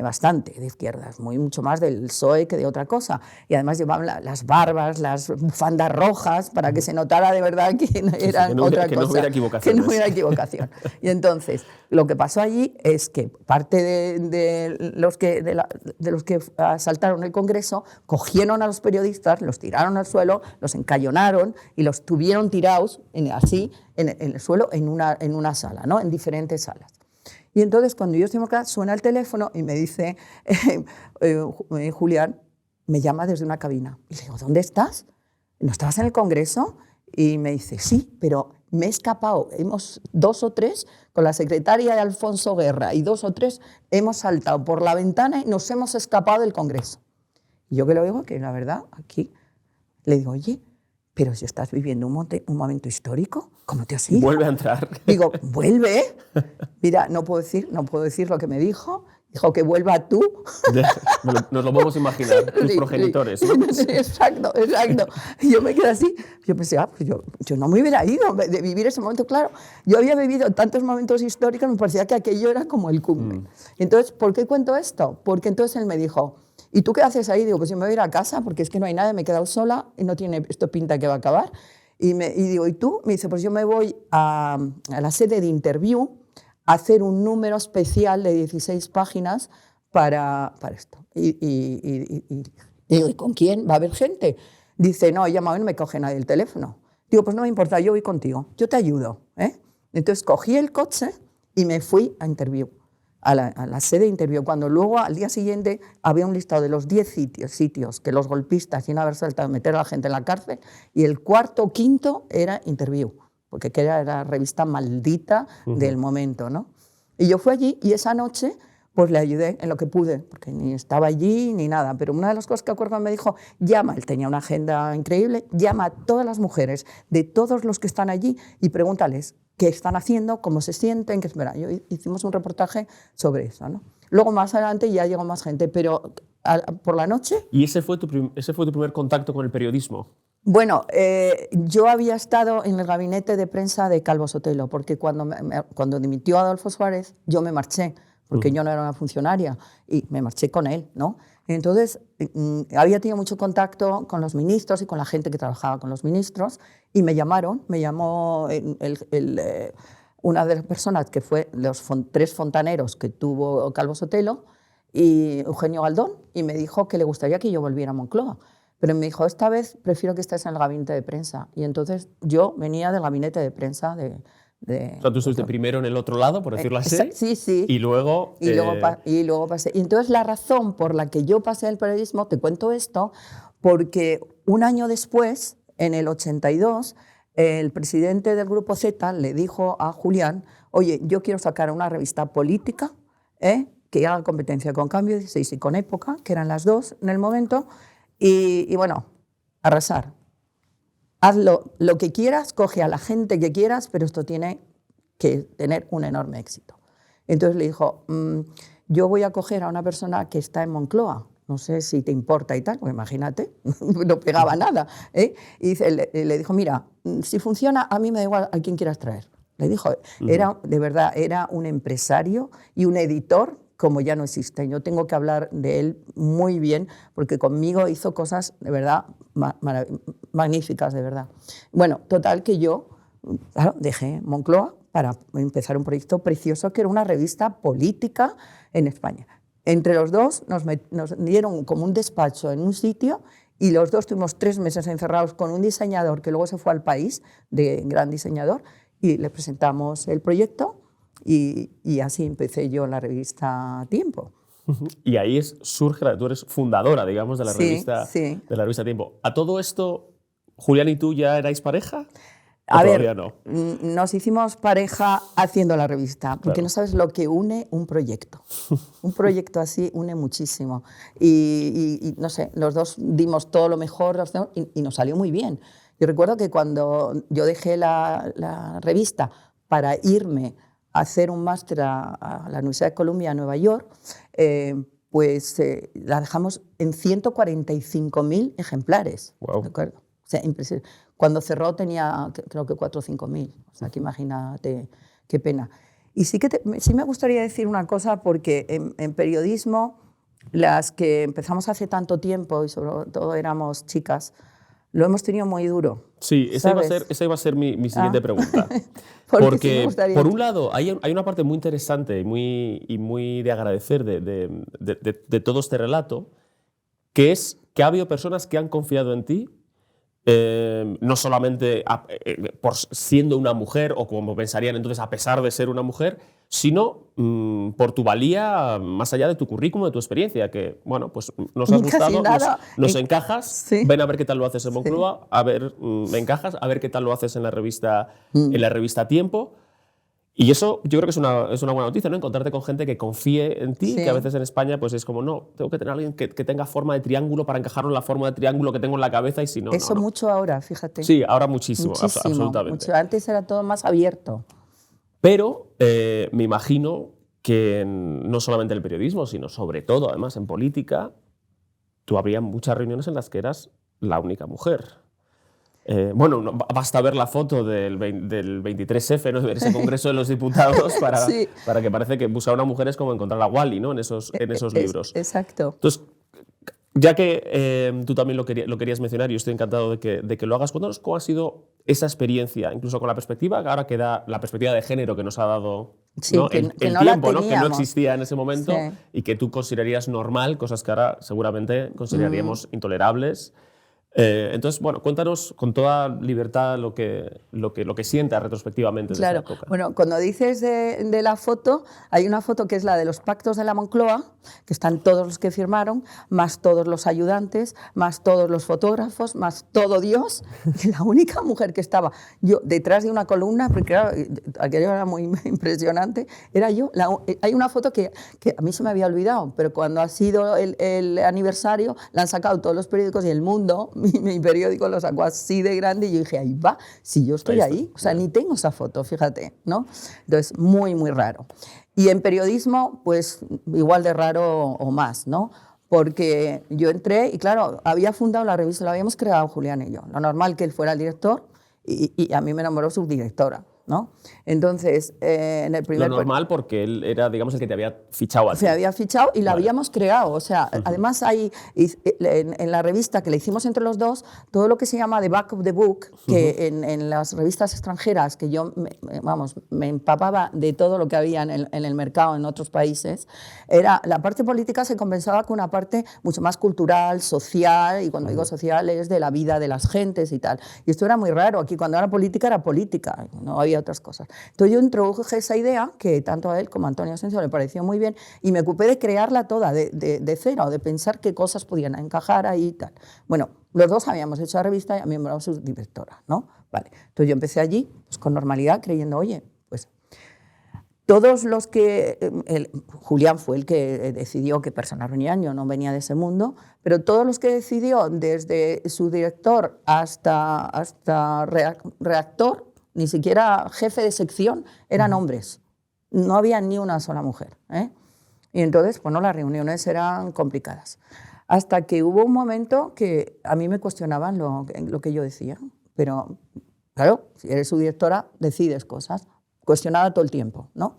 bastante de izquierdas, mucho más del PSOE que de otra cosa. Y además llevaban las barbas, las bufandas rojas para que se notara de verdad que eran otra cosa. Que no hubiera equivocaciones. Que no hubiera equivocación. Y entonces, lo que pasó allí es que parte de los que asaltaron el Congreso cogieron a los periodistas, los tiraron al suelo, los encañonaron y los tuvieron tirados así en el suelo en una sala, ¿no? En diferentes salas. Y entonces cuando yo estoy acá suena el teléfono y me dice Julián, me llama desde una cabina. Y le digo, ¿dónde estás? ¿No estabas en el Congreso? Y me dice, sí, pero me he escapado. 2 o 3 con la secretaria de Alfonso Guerra y 2 o 3 hemos saltado por la ventana y nos hemos escapado del Congreso. Y yo que lo digo, que la verdad, aquí le digo, oye, pero si estás viviendo un momento histórico, ¿cómo te has ido? Vuelve a entrar. Digo, vuelve. Mira, no puedo decir lo que me dijo. Dijo que vuelva tú. Nos lo podemos imaginar, tus Sí, progenitores, sí. ¿no? Sí, exacto. Y yo me quedé así. Yo pensé, pues yo no me hubiera ido de vivir ese momento. Claro, yo había vivido tantos momentos históricos, me parecía que aquello era como el cumbre. Entonces, ¿por qué cuento esto? Porque entonces él me dijo, ¿y tú qué haces ahí? Digo, pues yo me voy a ir a casa porque es que no hay nada, me he quedado sola y no tiene esto pinta que va a acabar. Y digo, ¿y tú? Me dice, pues yo me voy a la sede de Interview a hacer un número especial de 16 páginas para esto. Y digo, ¿y con quién? ¿Va a haber gente? Dice, no, he llamado y no me coge nadie el teléfono. Digo, pues no me importa, yo voy contigo, yo te ayudo. Entonces cogí el coche y me fui a Interview, a la sede de Interview, cuando luego al día siguiente había un listado de los 10 sitios que los golpistas iban a haber saltado a meter a la gente en la cárcel, y el cuarto o quinto era Interview, porque era la revista maldita del momento, ¿no? Y yo fui allí y esa noche pues le ayudé en lo que pude, porque ni estaba allí ni nada, pero una de las cosas que acuerdo me dijo, llama, él tenía una agenda increíble, llama a todas las mujeres de todos los que están allí y pregúntales qué están haciendo, cómo se sienten, qué esperan. Hicimos un reportaje sobre eso, ¿no? Luego más adelante ya llegó más gente, pero por la noche... ¿Y ese fue tu primer contacto con el periodismo? Bueno, yo había estado en el gabinete de prensa de Calvo Sotelo, porque cuando dimitió Adolfo Suárez, yo me marché, porque yo no era una funcionaria, y me marché con él, ¿no? Entonces, había tenido mucho contacto con los ministros y con la gente que trabajaba con los ministros, y me llamó una de las personas que fue los 3 fontaneros que tuvo Calvo Sotelo, y Eugenio Galdón, y me dijo que le gustaría que yo volviera a Moncloa. Pero me dijo, esta vez prefiero que estés en el gabinete de prensa. Y entonces yo venía del gabinete de prensa de o sea, tú estuviste primero en el otro lado, por decirlo así. Sí, sí. Y luego... Y luego pasé. Y entonces la razón por la que yo pasé el periodismo, te cuento esto, porque un año después, en el 82, el presidente del Grupo Z le dijo a Julián, oye, yo quiero sacar una revista política, que haga competencia con Cambio 16 y con Época, que eran las dos en el momento, y bueno, arrasar. Haz lo que quieras, coge a la gente que quieras, pero esto tiene que tener un enorme éxito. Entonces le dijo, yo voy a coger a una persona que está en Moncloa, no sé si te importa y tal, pues imagínate, no pegaba nada. Y le dijo, mira, si funciona, a mí me da igual a quién quieras traer. Le dijo, de verdad, era un empresario y un editor como ya no existe. Yo tengo que hablar de él muy bien, porque conmigo hizo cosas de verdad magníficas, de verdad. Bueno, total que yo, claro, dejé Moncloa para empezar un proyecto precioso que era una revista política en España. Entre los dos nos dieron como un despacho en un sitio y los dos tuvimos 3 meses encerrados con un diseñador que luego se fue al País, gran diseñador, y le presentamos el proyecto. Y así empecé yo la revista Tiempo. Y ahí surge, tú eres fundadora, digamos, de la revista Tiempo. ¿A todo esto, Julián y tú ya erais pareja? A ver, no? Nos hicimos pareja haciendo la revista, porque no sabes lo que une un proyecto. Un proyecto así une muchísimo. Y no sé, los dos dimos todo lo mejor y nos salió muy bien. Yo recuerdo que cuando yo dejé la revista para irme a hacer un máster a la Universidad de Columbia en Nueva York, la dejamos en 145.000 ejemplares. Wow. ¿De acuerdo? O sea, impresionante. Cuando cerró tenía, creo que 4 o 5.000. O sea, que imagínate qué pena. Y sí me gustaría decir una cosa, porque en periodismo, las que empezamos hace tanto tiempo, y sobre todo éramos chicas, lo hemos tenido muy duro. Sí, esa iba a ser mi siguiente pregunta. Porque por un lado, hay una parte muy interesante y muy de agradecer de todo este relato, que es que ha habido personas que han confiado en ti, no solamente por siendo una mujer, o como pensarían entonces a pesar de ser una mujer, sino por tu valía más allá de tu currículum, de tu experiencia, que bueno, pues nos has gustado, nos encajas, sí. Ven a ver qué tal lo haces en Moncloa, sí. A ver, me encajas, a ver qué tal lo haces en la revista Tiempo. Y eso yo creo que es una buena noticia, ¿no? Encontrarte con gente que confíe en ti, sí. Que a veces en España pues es como, no, tengo que tener a alguien que tenga forma de triángulo para encajarlo en la forma de triángulo que tengo en la cabeza, y si no, eso no. Mucho ahora, fíjate. Sí, ahora muchísimo. Absolutamente. Mucho. Antes era todo más abierto. Pero me imagino que no solamente en el periodismo, sino sobre todo, además, en política, tú habría muchas reuniones en las que eras la única mujer. Bueno, basta ver la foto del 23F, ¿no? De ese Congreso de los Diputados Sí. para que parece que buscar a una mujer es como encontrar a Wally, ¿no? En esos libros. Exacto. Entonces, ya que tú también lo querías mencionar y yo estoy encantado de que lo hagas, cuéntanos cómo ha sido esa experiencia, incluso con la perspectiva que ahora queda, la perspectiva de género que nos ha dado, Sí, ¿no? que el no tiempo, la ¿no? Que no teníamos. existía en ese momento, Sí. y que tú considerarías normal, cosas que ahora seguramente consideraríamos intolerables. Entonces, bueno, cuéntanos con toda libertad lo que sientas retrospectivamente de esa Claro. época. Bueno, cuando dices de la foto, hay una foto que es la de los pactos de la Moncloa, que están todos los que firmaron, más todos los ayudantes, más todos los fotógrafos, más todo Dios. Y la única mujer que estaba yo detrás de una columna, porque claro, aquello era muy impresionante, era yo. Hay una foto que a mí se me había olvidado, pero cuando ha sido el aniversario, la han sacado todos los periódicos y El Mundo, mi periódico, lo sacó así de grande y yo dije, ahí va, si yo estoy ahí, o sea, ni tengo esa foto, fíjate, ¿no? Entonces, muy, muy raro. Y en periodismo, pues igual de raro o más, ¿no? Porque yo entré y claro, había fundado la revista, la habíamos creado Julián y yo. Lo normal que él fuera el director y a mí me nombró subdirectora, ¿no? Entonces, en el primer... Lo normal porque él era, digamos, el que te había fichado a ti. Se había fichado y la Vale. habíamos creado. O sea, además hay en la revista que le hicimos entre los dos, todo lo que se llama the back of the book, que en las revistas extranjeras, que yo, me empapaba de todo lo que había en el mercado en otros países, era la parte política se compensaba con una parte mucho más cultural, social, y cuando digo social es de la vida de las gentes y tal. Y esto era muy raro. Aquí cuando era política, no había otras cosas. Entonces yo introduje esa idea, que tanto a él como a Antonio Asensio le pareció muy bien, y me ocupé de crearla toda de cero, de pensar qué cosas podían encajar ahí y tal. Bueno, los dos habíamos hecho la revista y a mí me era su directora, ¿no? Vale. Entonces yo empecé allí pues, con normalidad, creyendo, oye, pues todos los que... Julián fue el que decidió qué personas reunían, yo no venía de ese mundo, pero todos los que decidió, desde su director hasta redactor, ni siquiera jefe de sección, eran hombres. No había ni una sola mujer, ¿eh? Y entonces, bueno, las reuniones eran complicadas. Hasta que hubo un momento que a mí me cuestionaban lo que yo decía. Pero, claro, si eres su directora, decides cosas. Cuestionada todo el tiempo, ¿no?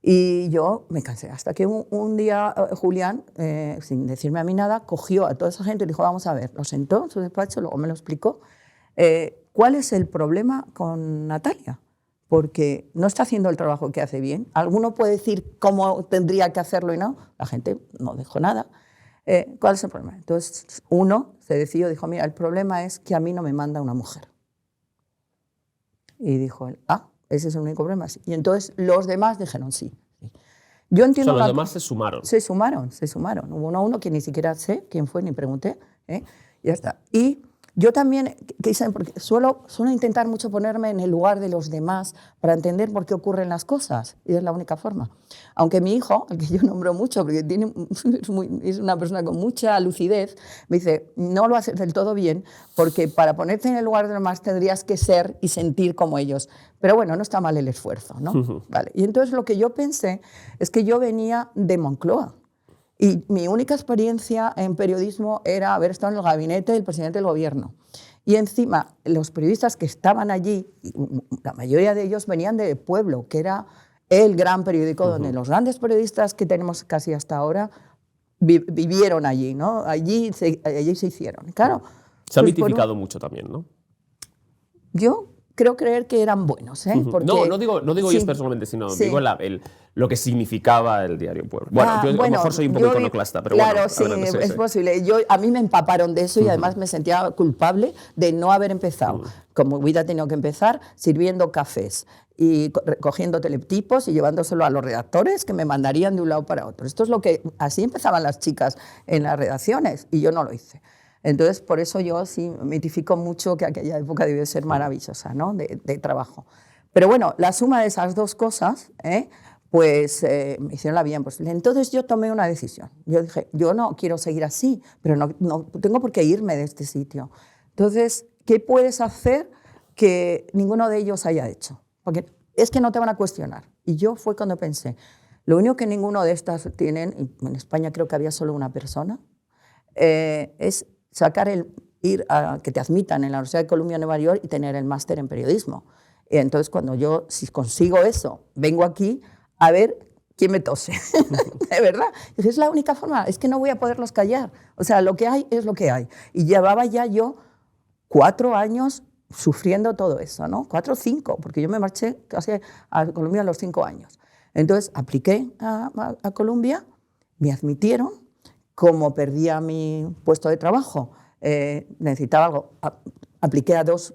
Y yo me cansé. Hasta que un día Julián, sin decirme a mí nada, cogió a toda esa gente y dijo, vamos a ver, lo sentó en su despacho, luego me lo explicó. ¿Cuál es el problema con Natalia? Porque no está haciendo el trabajo que hace bien. Alguno puede decir cómo tendría que hacerlo y no. La gente no dijo nada. ¿Cuál es el problema? Entonces uno se decidió, dijo, mira, el problema es que a mí no me manda una mujer. Y dijo él, ese es el único problema. Y entonces los demás dijeron sí. Yo entiendo. O sea, los demás se sumaron. Se sumaron. Hubo uno que ni siquiera sé quién fue ni pregunté. Ya está. Y yo también, porque suelo intentar mucho ponerme en el lugar de los demás para entender por qué ocurren las cosas, y es la única forma. Aunque mi hijo, al que yo nombro mucho, porque es una persona con mucha lucidez, me dice, no lo haces del todo bien, porque para ponerte en el lugar de los demás tendrías que ser y sentir como ellos. Pero bueno, no está mal el esfuerzo, ¿no? Vale. Y entonces lo que yo pensé es que yo venía de Moncloa. Y mi única experiencia en periodismo era haber estado en el gabinete del presidente del gobierno. Y encima, los periodistas que estaban allí, la mayoría de ellos venían de Pueblo, que era el gran periódico donde los grandes periodistas que tenemos casi hasta ahora vivieron allí, ¿no? Allí se hicieron. Claro, se ha mitificado mucho también, ¿no? Yo creo creer que eran buenos, ¿eh? Porque, no digo ellos personalmente, sino digo lo que significaba el diario Pueblo. Bueno, a lo mejor soy un poco iconoclasta, pero claro, bueno. Sí, es posible. A mí me empaparon de eso y además me sentía culpable de no haber empezado, como hubiera tenido que empezar, sirviendo cafés y cogiendo teletipos y llevándoselo a los redactores que me mandarían de un lado para otro. Esto es así empezaban las chicas en las redacciones y yo no lo hice. Entonces, por eso yo sí mitifico mucho que aquella época debió ser maravillosa, ¿no? de trabajo. Pero bueno, la suma de esas dos cosas, pues me hicieron la vida imposible. Entonces yo tomé una decisión. Yo dije, yo no quiero seguir así, pero no tengo por qué irme de este sitio. Entonces, ¿qué puedes hacer que ninguno de ellos haya hecho? Porque es que no te van a cuestionar. Y yo fue cuando pensé, Lo único que ninguno de estas tienen, y en España creo que había solo una persona, es ir a que te admitan en la Universidad de Columbia, Nueva York, y tener el máster en periodismo. Y entonces, cuando yo, si consigo eso, vengo aquí a ver quién me tose. De verdad. Es la única forma, es que no voy a poderlos callar. O sea, lo que hay es lo que hay. Y llevaba ya yo 4 años sufriendo todo eso, ¿no? 4 o 5, porque yo me marché casi a Columbia a los 5 años. Entonces, apliqué a Columbia, me admitieron, como perdía mi puesto de trabajo, necesitaba algo, apliqué a dos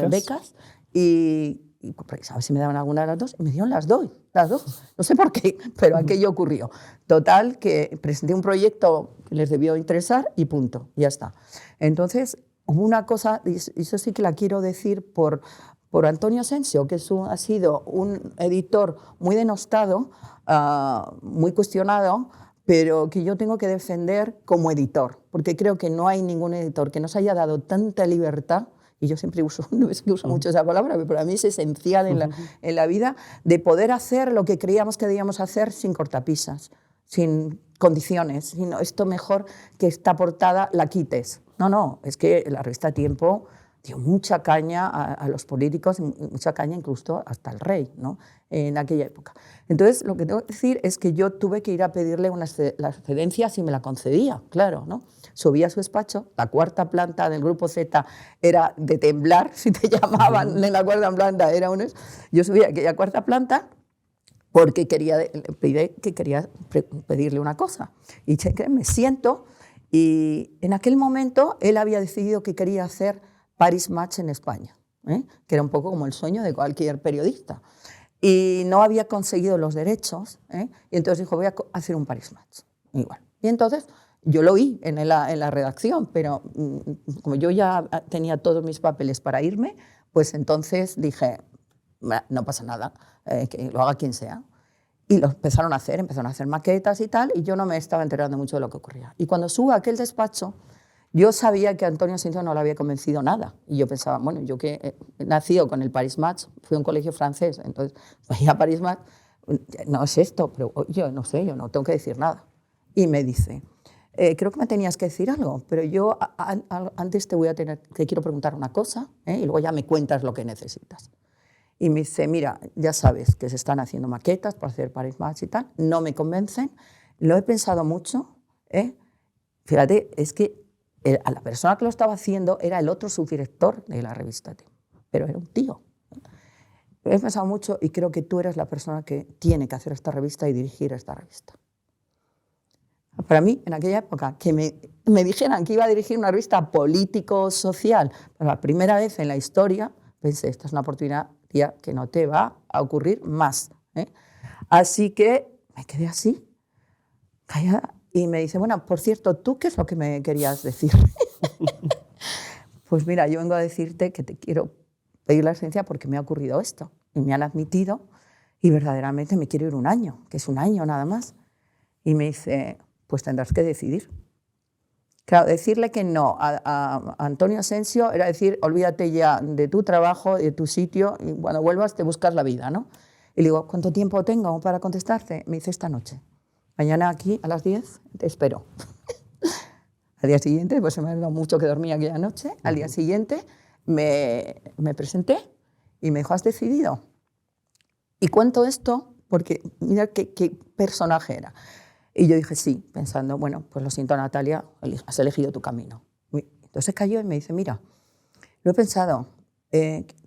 becas y a ver si me daban alguna de las dos, y me dieron las dos. No sé por qué, pero aquello ocurrió. Total, que presenté un proyecto que les debió interesar y punto, ya está. Entonces, hubo una cosa, y eso sí que la quiero decir por Antonio Asensio, que ha sido un editor muy denostado, muy cuestionado, pero que yo tengo que defender como editor, porque creo que no hay ningún editor que nos haya dado tanta libertad, y yo siempre uso, no es que uso mucho esa palabra, pero para mí es esencial en la vida, de poder hacer lo que creíamos que debíamos hacer sin cortapisas, sin condiciones, sino esto mejor que esta portada la quites. No, es que la revista Tiempo dio mucha caña a los políticos, mucha caña incluso hasta al rey, ¿no? En aquella época. Entonces, lo que tengo que decir es que yo tuve que ir a pedirle la excedencia si me la concedía, claro, ¿no? Subí a su despacho, la 4ª planta del Grupo Z era de temblar, si te llamaban en la 4ª planta, yo subí a aquella 4ª planta porque quería pedirle una cosa. Y me siento, y en aquel momento él había decidido que quería hacer Paris Match en España, que era un poco como el sueño de cualquier periodista. Y no había conseguido los derechos, y entonces dijo, voy a hacer un Paris Match. Igual. Y entonces yo lo oí en la redacción, pero como yo ya tenía todos mis papeles para irme, pues entonces dije, no pasa nada, que lo haga quien sea. Y lo empezaron a hacer maquetas y tal, y yo no me estaba enterando mucho de lo que ocurría. Y cuando subo a aquel despacho, yo sabía que Antonio Asensio no le había convencido nada. Y yo pensaba, bueno, yo que he nacido con el Paris Match, fui a un colegio francés, entonces fui a Paris Match, no es esto, pero yo no sé, yo no tengo que decir nada. Y me dice, creo que me tenías que decir algo, pero yo antes te quiero preguntar una cosa, y luego ya me cuentas lo que necesitas. Y me dice, mira, ya sabes que se están haciendo maquetas para hacer Paris Match y tal, no me convencen, lo he pensado mucho, fíjate, es que a la persona que lo estaba haciendo era el otro subdirector de la revista Tiempo, pero era un tío. He pensado mucho y creo que tú eres la persona que tiene que hacer esta revista y dirigir esta revista. Para mí, en aquella época, que me dijeran que iba a dirigir una revista político-social, por la primera vez en la historia, pensé, esta es una oportunidad, tía, que no te va a ocurrir más. Así que me quedé así, callada, y me dice, bueno, por cierto, ¿tú qué es lo que me querías decir? Pues mira, yo vengo a decirte que te quiero pedir la excedencia porque me ha ocurrido esto, y me han admitido, y verdaderamente me quiero ir 1 año, que es 1 año nada más. Y me dice, pues tendrás que decidir. Claro, decirle que no a Antonio Asensio era decir, olvídate ya de tu trabajo, de tu sitio, y cuando vuelvas te buscas la vida, ¿no? Y le digo, ¿cuánto tiempo tengo para contestarte? Me dice, esta noche. Mañana aquí a las 10 te espero. Al día siguiente, pues se me ha dado mucho que dormí aquella noche, al día siguiente me presenté y me dijo, ¿has decidido? Y cuento esto porque mira qué personaje era. Y yo dije, sí, pensando, bueno, pues lo siento, Natalia, has elegido tu camino. Entonces cayó y me dice, mira, lo he pensado,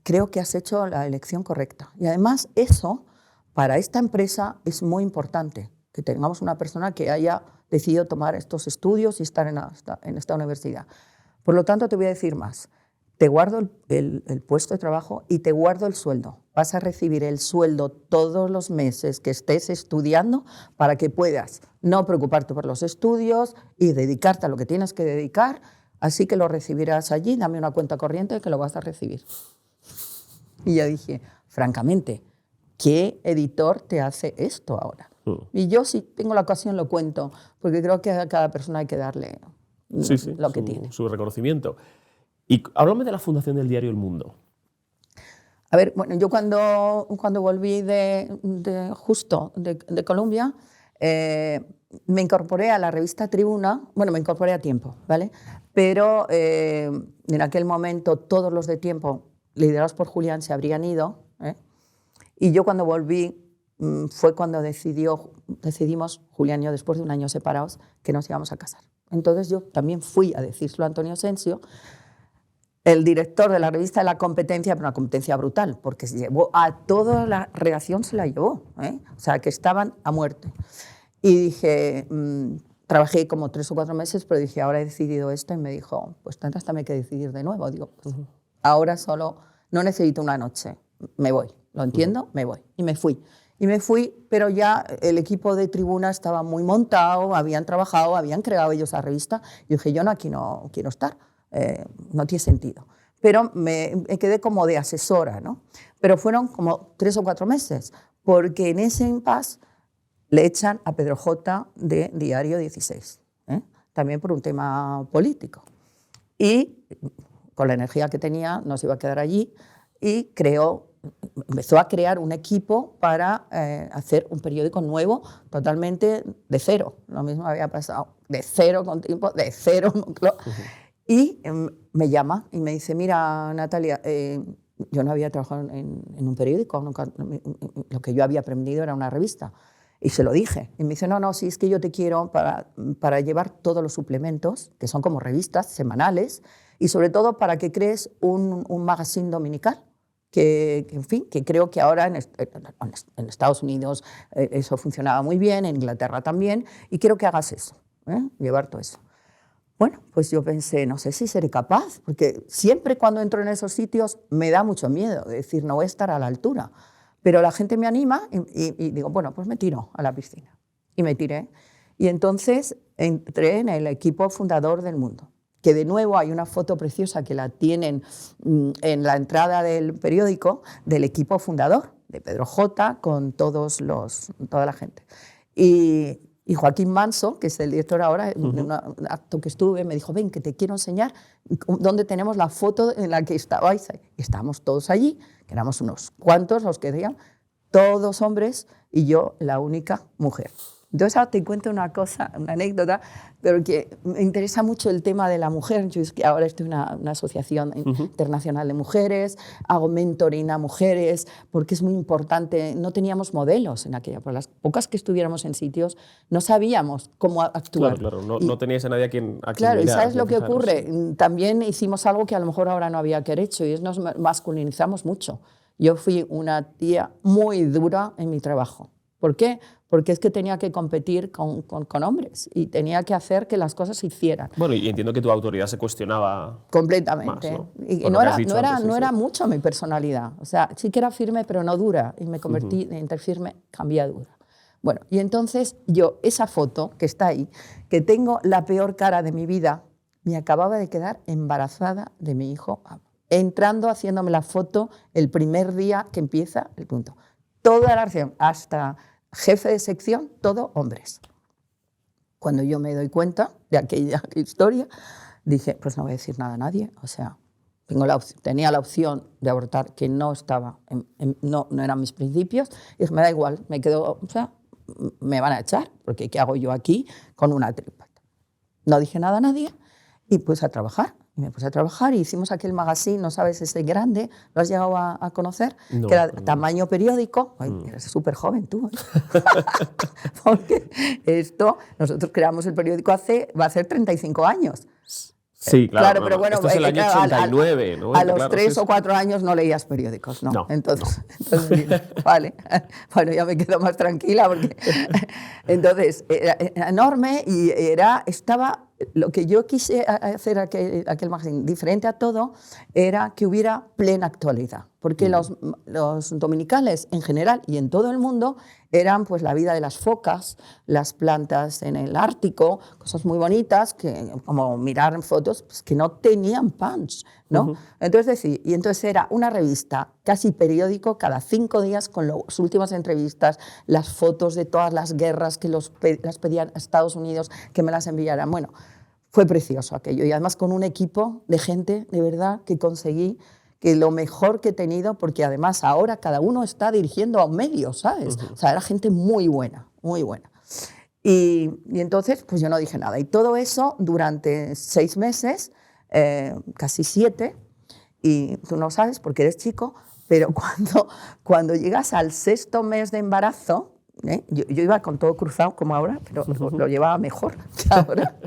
creo que has hecho la elección correcta. Y además eso, para esta empresa, es muy importante, que tengamos una persona que haya decidido tomar estos estudios y estar en esta universidad. Por lo tanto, te voy a decir más. Te guardo el puesto de trabajo y te guardo el sueldo. Vas a recibir el sueldo todos los meses que estés estudiando para que puedas no preocuparte por los estudios y dedicarte a lo que tienes que dedicar. Así que lo recibirás allí, dame una cuenta corriente que lo vas a recibir. Y yo dije, francamente, ¿qué editor te hace esto ahora? Y yo, si tengo la ocasión, lo cuento, porque creo que a cada persona hay que darle lo que tiene. Su reconocimiento. Y háblame de la fundación del diario El Mundo. A ver, bueno, yo cuando volví de Colombia, me incorporé a la revista Tribuna. Bueno, me incorporé a tiempo, ¿vale? Pero en aquel momento todos los de tiempo, liderados por Julián, se habrían ido, ¿eh? Y yo cuando volví fue cuando decidimos, Julián y yo, después de un año separados, que nos íbamos a casar. Entonces yo también fui a decírselo a Antonio Asensio, el director de la revista de La Competencia, pero una competencia brutal, porque se llevó a toda la redacción, se la llevó, ¿eh? O sea, que estaban a muerte. Y dije, trabajé como 3 o 4 meses, pero dije, ahora he decidido esto, y me dijo, pues tendrás también que decidir de nuevo. Digo, pues, ahora solo, no necesito una noche, me voy, lo entiendo, me voy. Y me fui. Y me fui, pero ya el equipo de Tribuna estaba muy montado, habían trabajado, habían creado ellos la revista. Y dije, yo aquí no quiero estar. No tiene sentido. Pero me quedé como de asesora, ¿no? Pero fueron como 3 o 4 meses, porque en ese impasse le echan a Pedro J. de Diario 16, ¿eh? También por un tema político. Y con la energía que tenía no se iba a quedar allí y empezó a crear un equipo para hacer un periódico nuevo, totalmente de cero. Lo mismo había pasado, de cero con tiempo, de cero. Y me llama y me dice, mira, Natalia, yo no había trabajado en un periódico, nunca, lo que yo había aprendido era una revista. Y se lo dije. Y me dice, no, sí, es que yo te quiero para llevar todos los suplementos, que son como revistas semanales, y sobre todo para que crees un magazine dominical, en fin, que creo que ahora en Estados Unidos eso funcionaba muy bien, en Inglaterra también, y quiero que hagas eso, llevar todo eso. Bueno, pues yo pensé, no sé si seré capaz, porque siempre cuando entro en esos sitios me da mucho miedo, de decir, no voy a estar a la altura. Pero la gente me anima y digo, bueno, pues me tiro a la piscina. Y me tiré. Y entonces entré en el equipo fundador del Mundo, que de nuevo hay una foto preciosa que la tienen en la entrada del periódico del equipo fundador, de Pedro J., con toda la gente. Y Joaquín Manso, que es el director ahora, en un acto que estuve, me dijo, ven, que te quiero enseñar dónde tenemos la foto en la que estabais. Y estábamos todos allí, que éramos unos cuantos los que decían, todos hombres y yo la única mujer. Entonces ahora te cuento una cosa, una anécdota, pero que me interesa mucho el tema de la mujer. Yo es que ahora estoy en una asociación internacional de mujeres, hago mentoring a mujeres, porque es muy importante. No teníamos modelos en aquella, por las pocas que estuviéramos en sitios, no sabíamos cómo actuar. Claro, no teníais a nadie a quien claro, mirar. ¿Y sabes lo que ocurre? También hicimos algo que a lo mejor ahora no había que haber hecho, y es nos masculinizamos mucho. Yo fui una tía muy dura en mi trabajo. ¿Por qué? Porque es que tenía que competir con hombres y tenía que hacer que las cosas se hicieran. Bueno, y entiendo que tu autoridad se cuestionaba completamente. Más, ¿no? Y no era mucho mi personalidad. O sea, sí que era firme, pero no dura. Y me convertí entre firme, cambié a dura. Bueno, y entonces yo, esa foto que está ahí, que tengo la peor cara de mi vida, me acababa de quedar embarazada de mi hijo, entrando, haciéndome la foto el primer día que empieza el punto. Toda la acción, hasta jefe de sección, todo hombres. Cuando yo me doy cuenta de aquella historia, dije, pues no voy a decir nada a nadie. O sea, tenía la opción de abortar, que no estaba, no eran mis principios. Y dije, me da igual, me quedo, o sea, me van a echar, porque ¿qué hago yo aquí con una tripa? No dije nada a nadie y puse a trabajar. Y me puse a trabajar y hicimos aquel magazine, no sabes, ese grande, ¿lo has llegado a conocer? No, que era tamaño periódico. Ay, eres súper joven tú, ¿eh? Porque nosotros creamos el periódico va a ser 35 años. Sí, claro, pero bueno, esto es el año 89, ¿no? A los 3 o 4 años no leías periódicos, ¿no? No, entonces vale, bueno, ya me quedo más tranquila porque entonces era enorme y estaba lo que yo quise hacer aquel magazine diferente a todo era que hubiera plena actualidad, porque los dominicales en general y en todo el mundo eran pues la vida de las focas, las plantas en el Ártico, cosas muy bonitas, como mirar en fotos, pues, que no tenían punch, ¿no? Entonces era una revista casi periódico cada 5 días con las últimas entrevistas, las fotos de todas las guerras que las pedían a Estados Unidos que me las enviaran. Bueno, fue precioso aquello y además con un equipo de gente de verdad que conseguí que lo mejor que he tenido, porque además ahora cada uno está dirigiendo a un medio, ¿sabes? O sea, era gente muy buena, muy buena. Y entonces, pues yo no dije nada. Y todo eso durante 6 meses, casi 7, y tú no sabes porque eres chico, pero cuando llegas al 6.º mes de embarazo, yo iba con todo cruzado como ahora, pero lo llevaba mejor que ahora,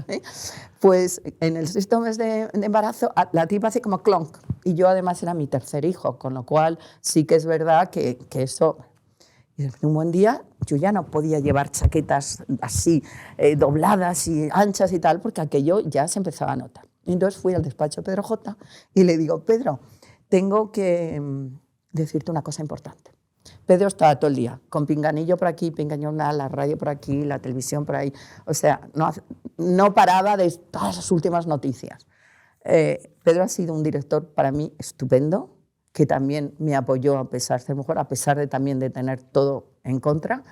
pues en el 6.º mes de embarazo la tipa hace como clonk, y yo además era mi 3er hijo, con lo cual sí que es verdad que eso... Y un buen día yo ya no podía llevar chaquetas así dobladas y anchas y tal, porque aquello ya se empezaba a notar. Y entonces fui al despacho de Pedro J. y le digo, Pedro, tengo que decirte una cosa importante. Pedro estaba todo el día con pinganillo por aquí, pinganillo la radio por aquí, la televisión por ahí. O sea, no paraba de todas las últimas noticias. Pedro ha sido un director para mí estupendo, que también me apoyó a pesar de ser mujer, a pesar de también de tener todo en contra,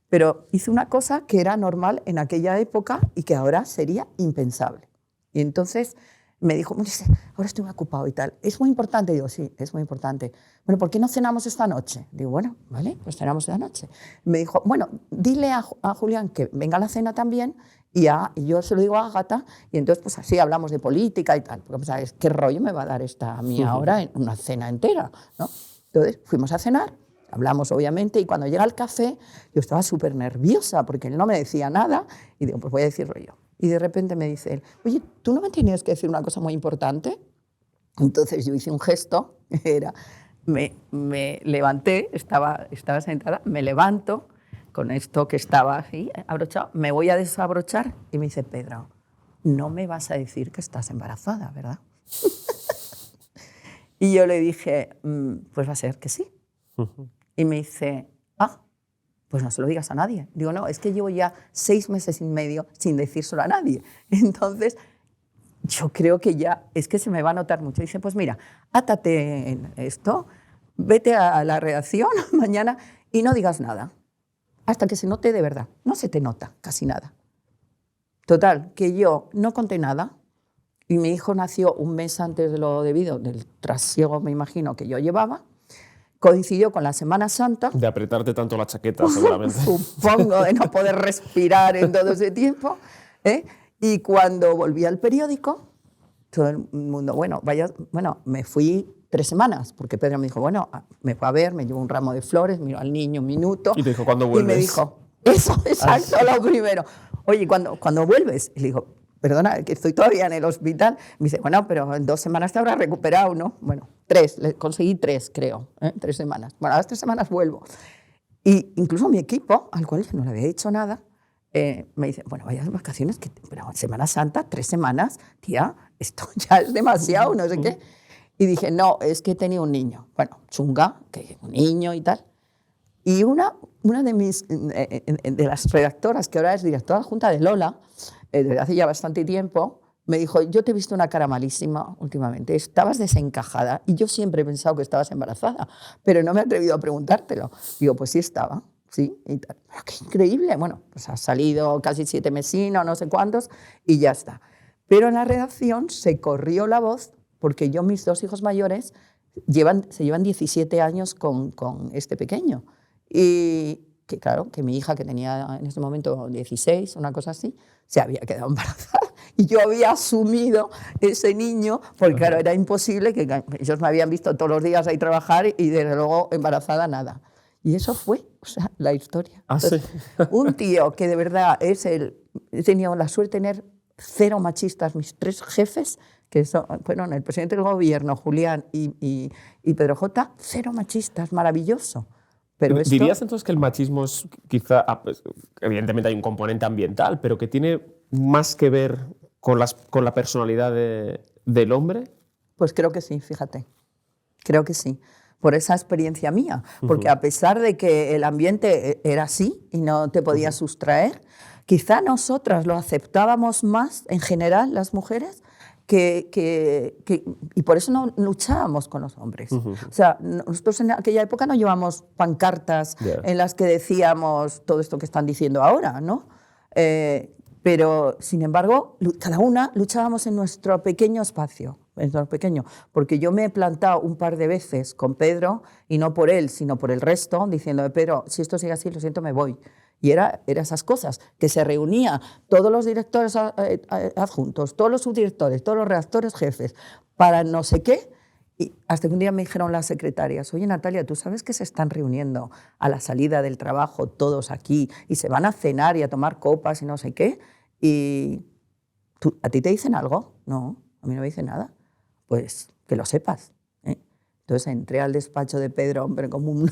pero hizo una cosa que era normal en aquella época y que ahora sería impensable. Y entonces me dijo, ahora estoy muy ocupado y tal. ¿Es muy importante? Digo, sí, es muy importante. Bueno, ¿por qué no cenamos esta noche? Digo, bueno, vale, pues cenamos esta noche. Me dijo, bueno, dile a Julián que venga a la cena también y yo se lo digo a Ágata y entonces pues así hablamos de política y tal. Porque ¿sabes qué rollo me va a dar esta a mí ahora en una cena entera? ¿No? Entonces fuimos a cenar, hablamos obviamente y cuando llega el café yo estaba súper nerviosa porque él no me decía nada y digo, pues voy a decirlo yo. Y de repente me dice él, oye, ¿tú no me tenías que decir una cosa muy importante? Entonces yo hice un gesto, me levanté, estaba sentada, me levanto con esto que estaba así, abrochado, me voy a desabrochar y me dice, Pedro, no me vas a decir que estás embarazada, ¿verdad? Y yo le dije, pues va a ser que sí. Y me dice, pues no se lo digas a nadie. Digo, no, es que llevo ya 6 meses y medio sin decírselo a nadie. Entonces, yo creo que ya es que se me va a notar mucho. Dice, pues mira, átate en esto, vete a la redacción mañana y no digas nada, hasta que se note de verdad. No se te nota casi nada. Total, que yo no conté nada y mi hijo nació un mes antes de lo debido, del trasiego, me imagino, que yo llevaba. Coincidió con la Semana Santa. De apretarte tanto la chaqueta, seguramente. Supongo, de no poder respirar en todo ese tiempo. Y cuando volví al periódico, todo el mundo, bueno, me fui 3 semanas, porque Pedro me dijo, bueno, me fue a ver, me llevó un ramo de flores, miró al niño un minuto. Y te dijo, ¿cuándo vuelves? Y me dijo, eso, exacto, lo primero. Oye, ¿cuándo vuelves? Y le digo, perdona, que estoy todavía en el hospital. Me dice, bueno, pero en 2 semanas te habrás recuperado, ¿no? Bueno, 3, conseguí 3, creo, 3 semanas. Bueno, a las 3 semanas vuelvo. Y incluso mi equipo, al cual yo no le había dicho nada, me dice, bueno, vaya vacaciones, pero Semana Santa, 3 semanas, tía, esto ya es demasiado, no sé qué. Y dije, no, es que tenía un niño. Bueno, chunga, que un niño y tal. Y una de las redactoras, que ahora es directora adjunta de Lola, desde hace ya bastante tiempo, me dijo, yo te he visto una cara malísima últimamente, estabas desencajada y yo siempre he pensado que estabas embarazada, pero no me he atrevido a preguntártelo. Digo, pues sí estaba, sí, y tal. Pero qué increíble, bueno, pues ha salido casi 7 mesinos, no sé cuántos, y ya está. Pero en la redacción se corrió la voz, porque mis 2 hijos mayores se llevan 17 años con este pequeño. Y que claro, que mi hija, que tenía en ese momento 16, una cosa así, se había quedado embarazada. Y yo había asumido ese niño, porque claro, era imposible, que ellos me habían visto todos los días ahí trabajar y desde luego embarazada nada. Y eso fue, o sea, la historia. ¿Sí? Un tío que de verdad he tenido la suerte de tener 0 machistas, mis 3 jefes, que fueron el presidente del gobierno, Julián y Pedro J., 0 machistas, maravilloso. Pero ¿Dirías entonces que el machismo es quizá, evidentemente hay un componente ambiental, pero que tiene más que ver con la personalidad del hombre? Pues creo que sí, fíjate, creo que sí, por esa experiencia mía, porque a pesar de que el ambiente era así y no te podías sustraer, quizá nosotras lo aceptábamos más en general, las mujeres, y por eso no luchábamos con los hombres. O sea, nosotros en aquella época no llevamos pancartas en las que decíamos todo esto que están diciendo ahora, ¿no? Pero, sin embargo, cada una luchábamos en nuestro pequeño espacio, porque yo me he plantado un par de veces con Pedro, y no por él, sino por el resto, diciendo, Pedro, si esto sigue así, lo siento, me voy. Y era esas cosas, que se reunía todos los directores adjuntos, todos los subdirectores, todos los redactores jefes, para no sé qué, y hasta que un día me dijeron las secretarias, oye Natalia, ¿tú sabes que se están reuniendo a la salida del trabajo todos aquí y se van a cenar y a tomar copas y no sé qué? ¿Y a ti te dicen algo? No, a mí no me dicen nada. Pues que lo sepas, ¿eh? Entonces entré al despacho de Pedro, hombre, como una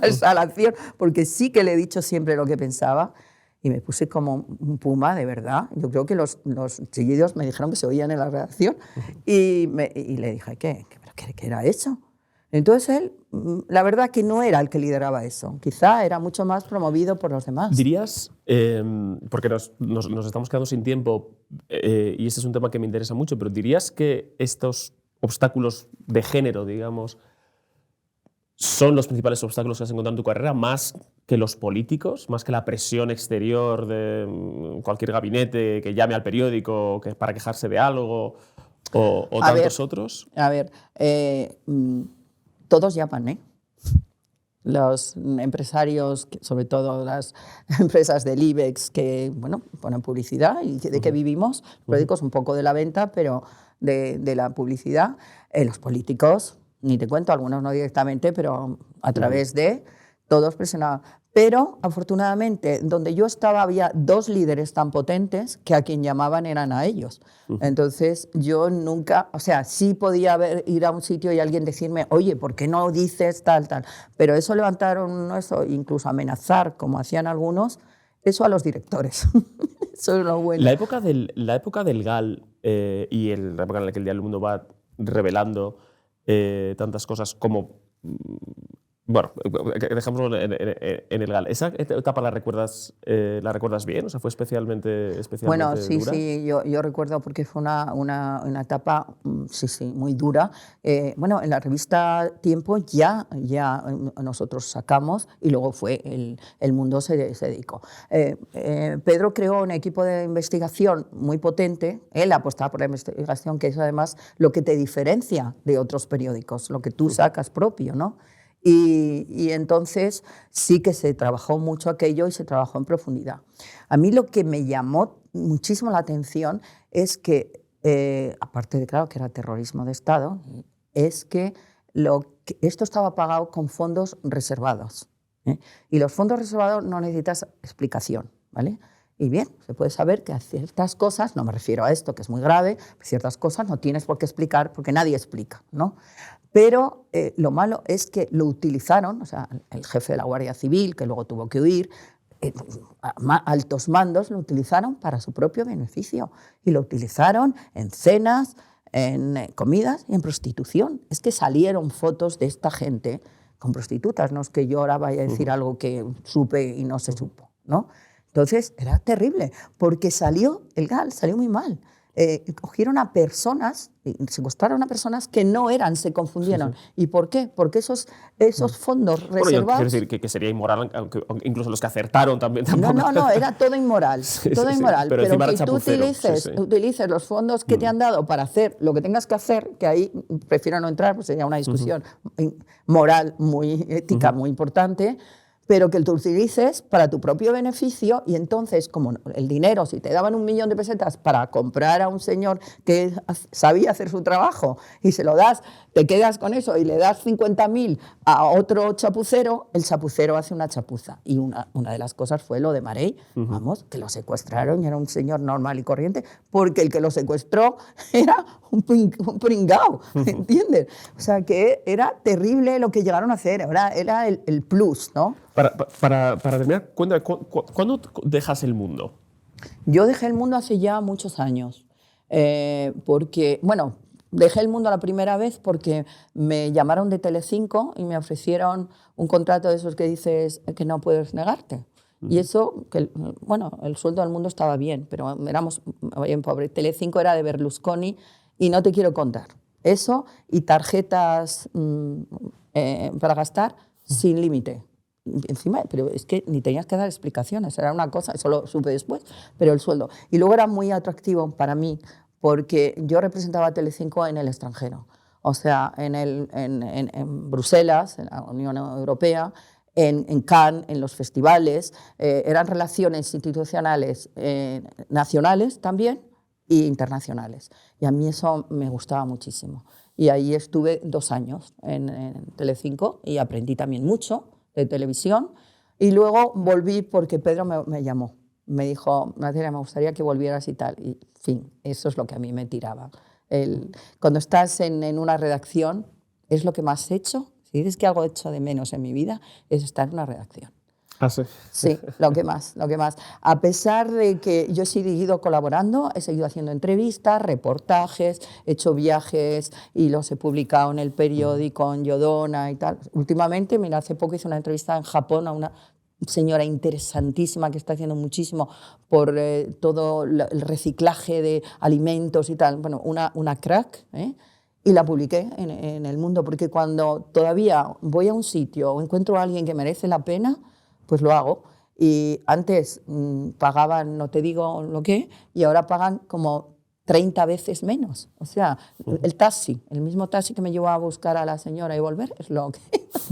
exhalación, porque sí que le he dicho siempre lo que pensaba, y me puse como un puma, de verdad. Yo creo que los chillidos me dijeron que se oían en la redacción, y le dije, ¿qué era eso? Entonces él, la verdad que no era el que lideraba eso, quizá era mucho más promovido por los demás. Dirías, porque nos estamos quedando sin tiempo, y este es un tema que me interesa mucho, pero dirías que estos obstáculos de género, digamos, son los principales obstáculos que has encontrado en tu carrera, más que los políticos, más que la presión exterior de cualquier gabinete que llame al periódico para quejarse de algo, o tantos otros? A ver, todos llaman, ¿eh? Los empresarios, sobre todo las empresas del IBEX, que bueno, ponen publicidad y de qué vivimos, los periódicos un poco de la venta, pero de la publicidad. Los políticos, ni te cuento, algunos no directamente, pero a través de todos presionaban. Pero, afortunadamente, donde yo estaba había dos líderes tan potentes que a quien llamaban eran a ellos. Entonces, yo nunca, o sea, sí podía ir a un sitio y alguien decirme, oye, ¿por qué no dices tal? Pero eso levantaron, eso, incluso amenazar, como hacían algunos, eso a los directores. Eso es lo bueno. La época del GAL y la época en la que el Diario El Mundo va revelando tantas cosas como... Bueno, dejémoslo en el GAL. ¿Esa etapa la recuerdas bien? O sea, ¿fue especialmente bueno, sí, dura? Sí, yo recuerdo porque fue una etapa, sí, muy dura. Bueno, en la revista Tiempo ya nosotros sacamos y luego fue El Mundo se dedicó. Pedro creó un equipo de investigación muy potente. Él apostaba por la investigación, que es además lo que te diferencia de otros periódicos, lo que tú sacas propio, ¿no? Y entonces sí que se trabajó mucho aquello y se trabajó en profundidad. A mí lo que me llamó muchísimo la atención es que, aparte de claro que era terrorismo de Estado, es que esto estaba pagado con fondos reservados, ¿eh? Y los fondos reservados no necesitas explicación, ¿vale? Y bien, se puede saber que a ciertas cosas, no me refiero a esto que es muy grave, ciertas cosas no tienes por qué explicar porque nadie explica, ¿no? Pero lo malo es que lo utilizaron, o sea, el jefe de la Guardia Civil, que luego tuvo que huir, altos mandos lo utilizaron para su propio beneficio y lo utilizaron en cenas, en comidas y en prostitución. Es que salieron fotos de esta gente con prostitutas, no es que yo ahora vaya a decir algo que supe y no se supo, ¿no? Entonces era terrible, porque el GAL salió muy mal. Cogieron a personas, secuestraron a personas que no eran, se confundieron. Sí. ¿Y por qué? Porque esos fondos reservados... Bueno, yo quiero decir que sería inmoral, aunque incluso los que acertaron también. No, era todo inmoral. Todo inmoral. Pero que tú utilices los fondos que te han dado para hacer lo que tengas que hacer, que ahí prefiero no entrar, pues sería una discusión moral, muy ética, muy importante, pero que tú utilices para tu propio beneficio y entonces, como el dinero, si te daban 1 millón de pesetas para comprar a un señor que sabía hacer su trabajo y se lo das, te quedas con eso y le das 50.000 a otro chapucero, el chapucero hace una chapuza. Y una de las cosas fue lo de Marey, vamos, que lo secuestraron y era un señor normal y corriente, porque el que lo secuestró era un pringao, ¿entiendes? O sea, que era terrible lo que llegaron a hacer, era el plus, ¿no? Para terminar, cuéntame, ¿cuándo dejas El Mundo? Yo dejé El Mundo hace ya muchos años, porque, bueno, dejé El Mundo la primera vez porque me llamaron de Telecinco y me ofrecieron un contrato de esos que dices que no puedes negarte. Y eso, bueno, el sueldo del Mundo estaba bien, pero éramos bien pobres. Telecinco era de Berlusconi y no te quiero contar. Eso y tarjetas para gastar sin límite. encima, pero es que ni tenías que dar explicaciones, era una cosa, eso lo supe después, pero el sueldo. Y luego era muy atractivo para mí, porque yo representaba a Telecinco en el extranjero, o sea, en Bruselas, en la Unión Europea, en Cannes, en los festivales, eran relaciones institucionales nacionales también e internacionales. Y a mí eso me gustaba muchísimo. Y ahí estuve 2 años en Telecinco y aprendí también mucho de televisión. Y luego volví porque Pedro me llamó. Me dijo, Natalia, me gustaría que volvieras y tal. Y, en fin, eso es lo que a mí me tiraba. Cuando estás en una redacción, es lo que más he hecho. Si dices que algo he hecho de menos en mi vida, es estar en una redacción. Ah, sí. Sí, lo que más. A pesar de que yo he seguido colaborando, he seguido haciendo entrevistas, reportajes, he hecho viajes y los he publicado en el periódico, en Yodona y tal. Últimamente, mira, hace poco hice una entrevista en Japón a una señora interesantísima que está haciendo muchísimo por todo el reciclaje de alimentos y tal. Bueno, una crack, ¿eh? Y la publiqué en El Mundo, porque cuando todavía voy a un sitio o encuentro a alguien que merece la pena, pues lo hago. Y antes pagaban, no te digo lo que, y ahora pagan como 30 veces menos. O sea, el taxi, el mismo taxi que me llevó a buscar a la señora y volver, es lo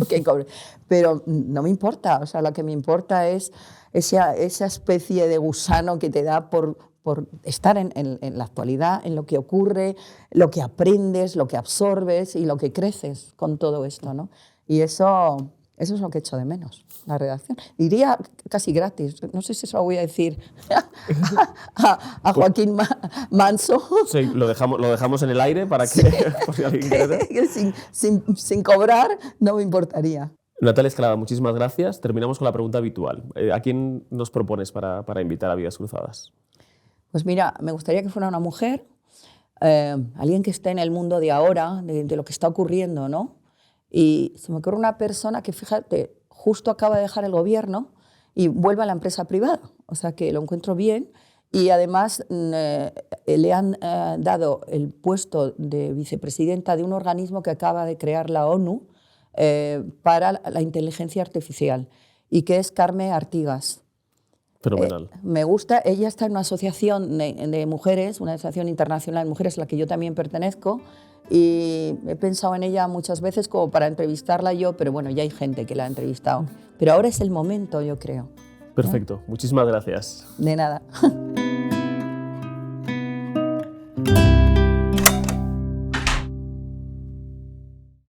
que cobre. Pero no me importa, o sea, lo que me importa es esa especie de gusano que te da por estar en la actualidad, en lo que ocurre, lo que aprendes, lo que absorbes y lo que creces con todo esto, ¿no? Y eso es lo que echo de menos, la redacción. Diría casi gratis, no sé si eso lo voy a decir a Joaquín Manso. Sí, lo dejamos en el aire para que, por si alguien quiere. Que sin cobrar no me importaría. Natalia Escalada, muchísimas gracias. Terminamos con la pregunta habitual. ¿A quién nos propones para invitar a Vidas Cruzadas? Pues mira, me gustaría que fuera una mujer, alguien que esté en el mundo de ahora, de lo que está ocurriendo, ¿no? Y se me ocurre una persona que, fíjate, justo acaba de dejar el gobierno y vuelve a la empresa privada. O sea que lo encuentro bien. Y además le han dado el puesto de vicepresidenta de un organismo que acaba de crear la ONU para la inteligencia artificial, y que es Carme Artigas. Fenomenal. Me gusta, ella está en una asociación de mujeres, una asociación internacional de mujeres a la que yo también pertenezco, y he pensado en ella muchas veces como para entrevistarla yo, pero bueno, ya hay gente que la ha entrevistado. Pero ahora es el momento, yo creo. Perfecto, muchísimas gracias. De nada.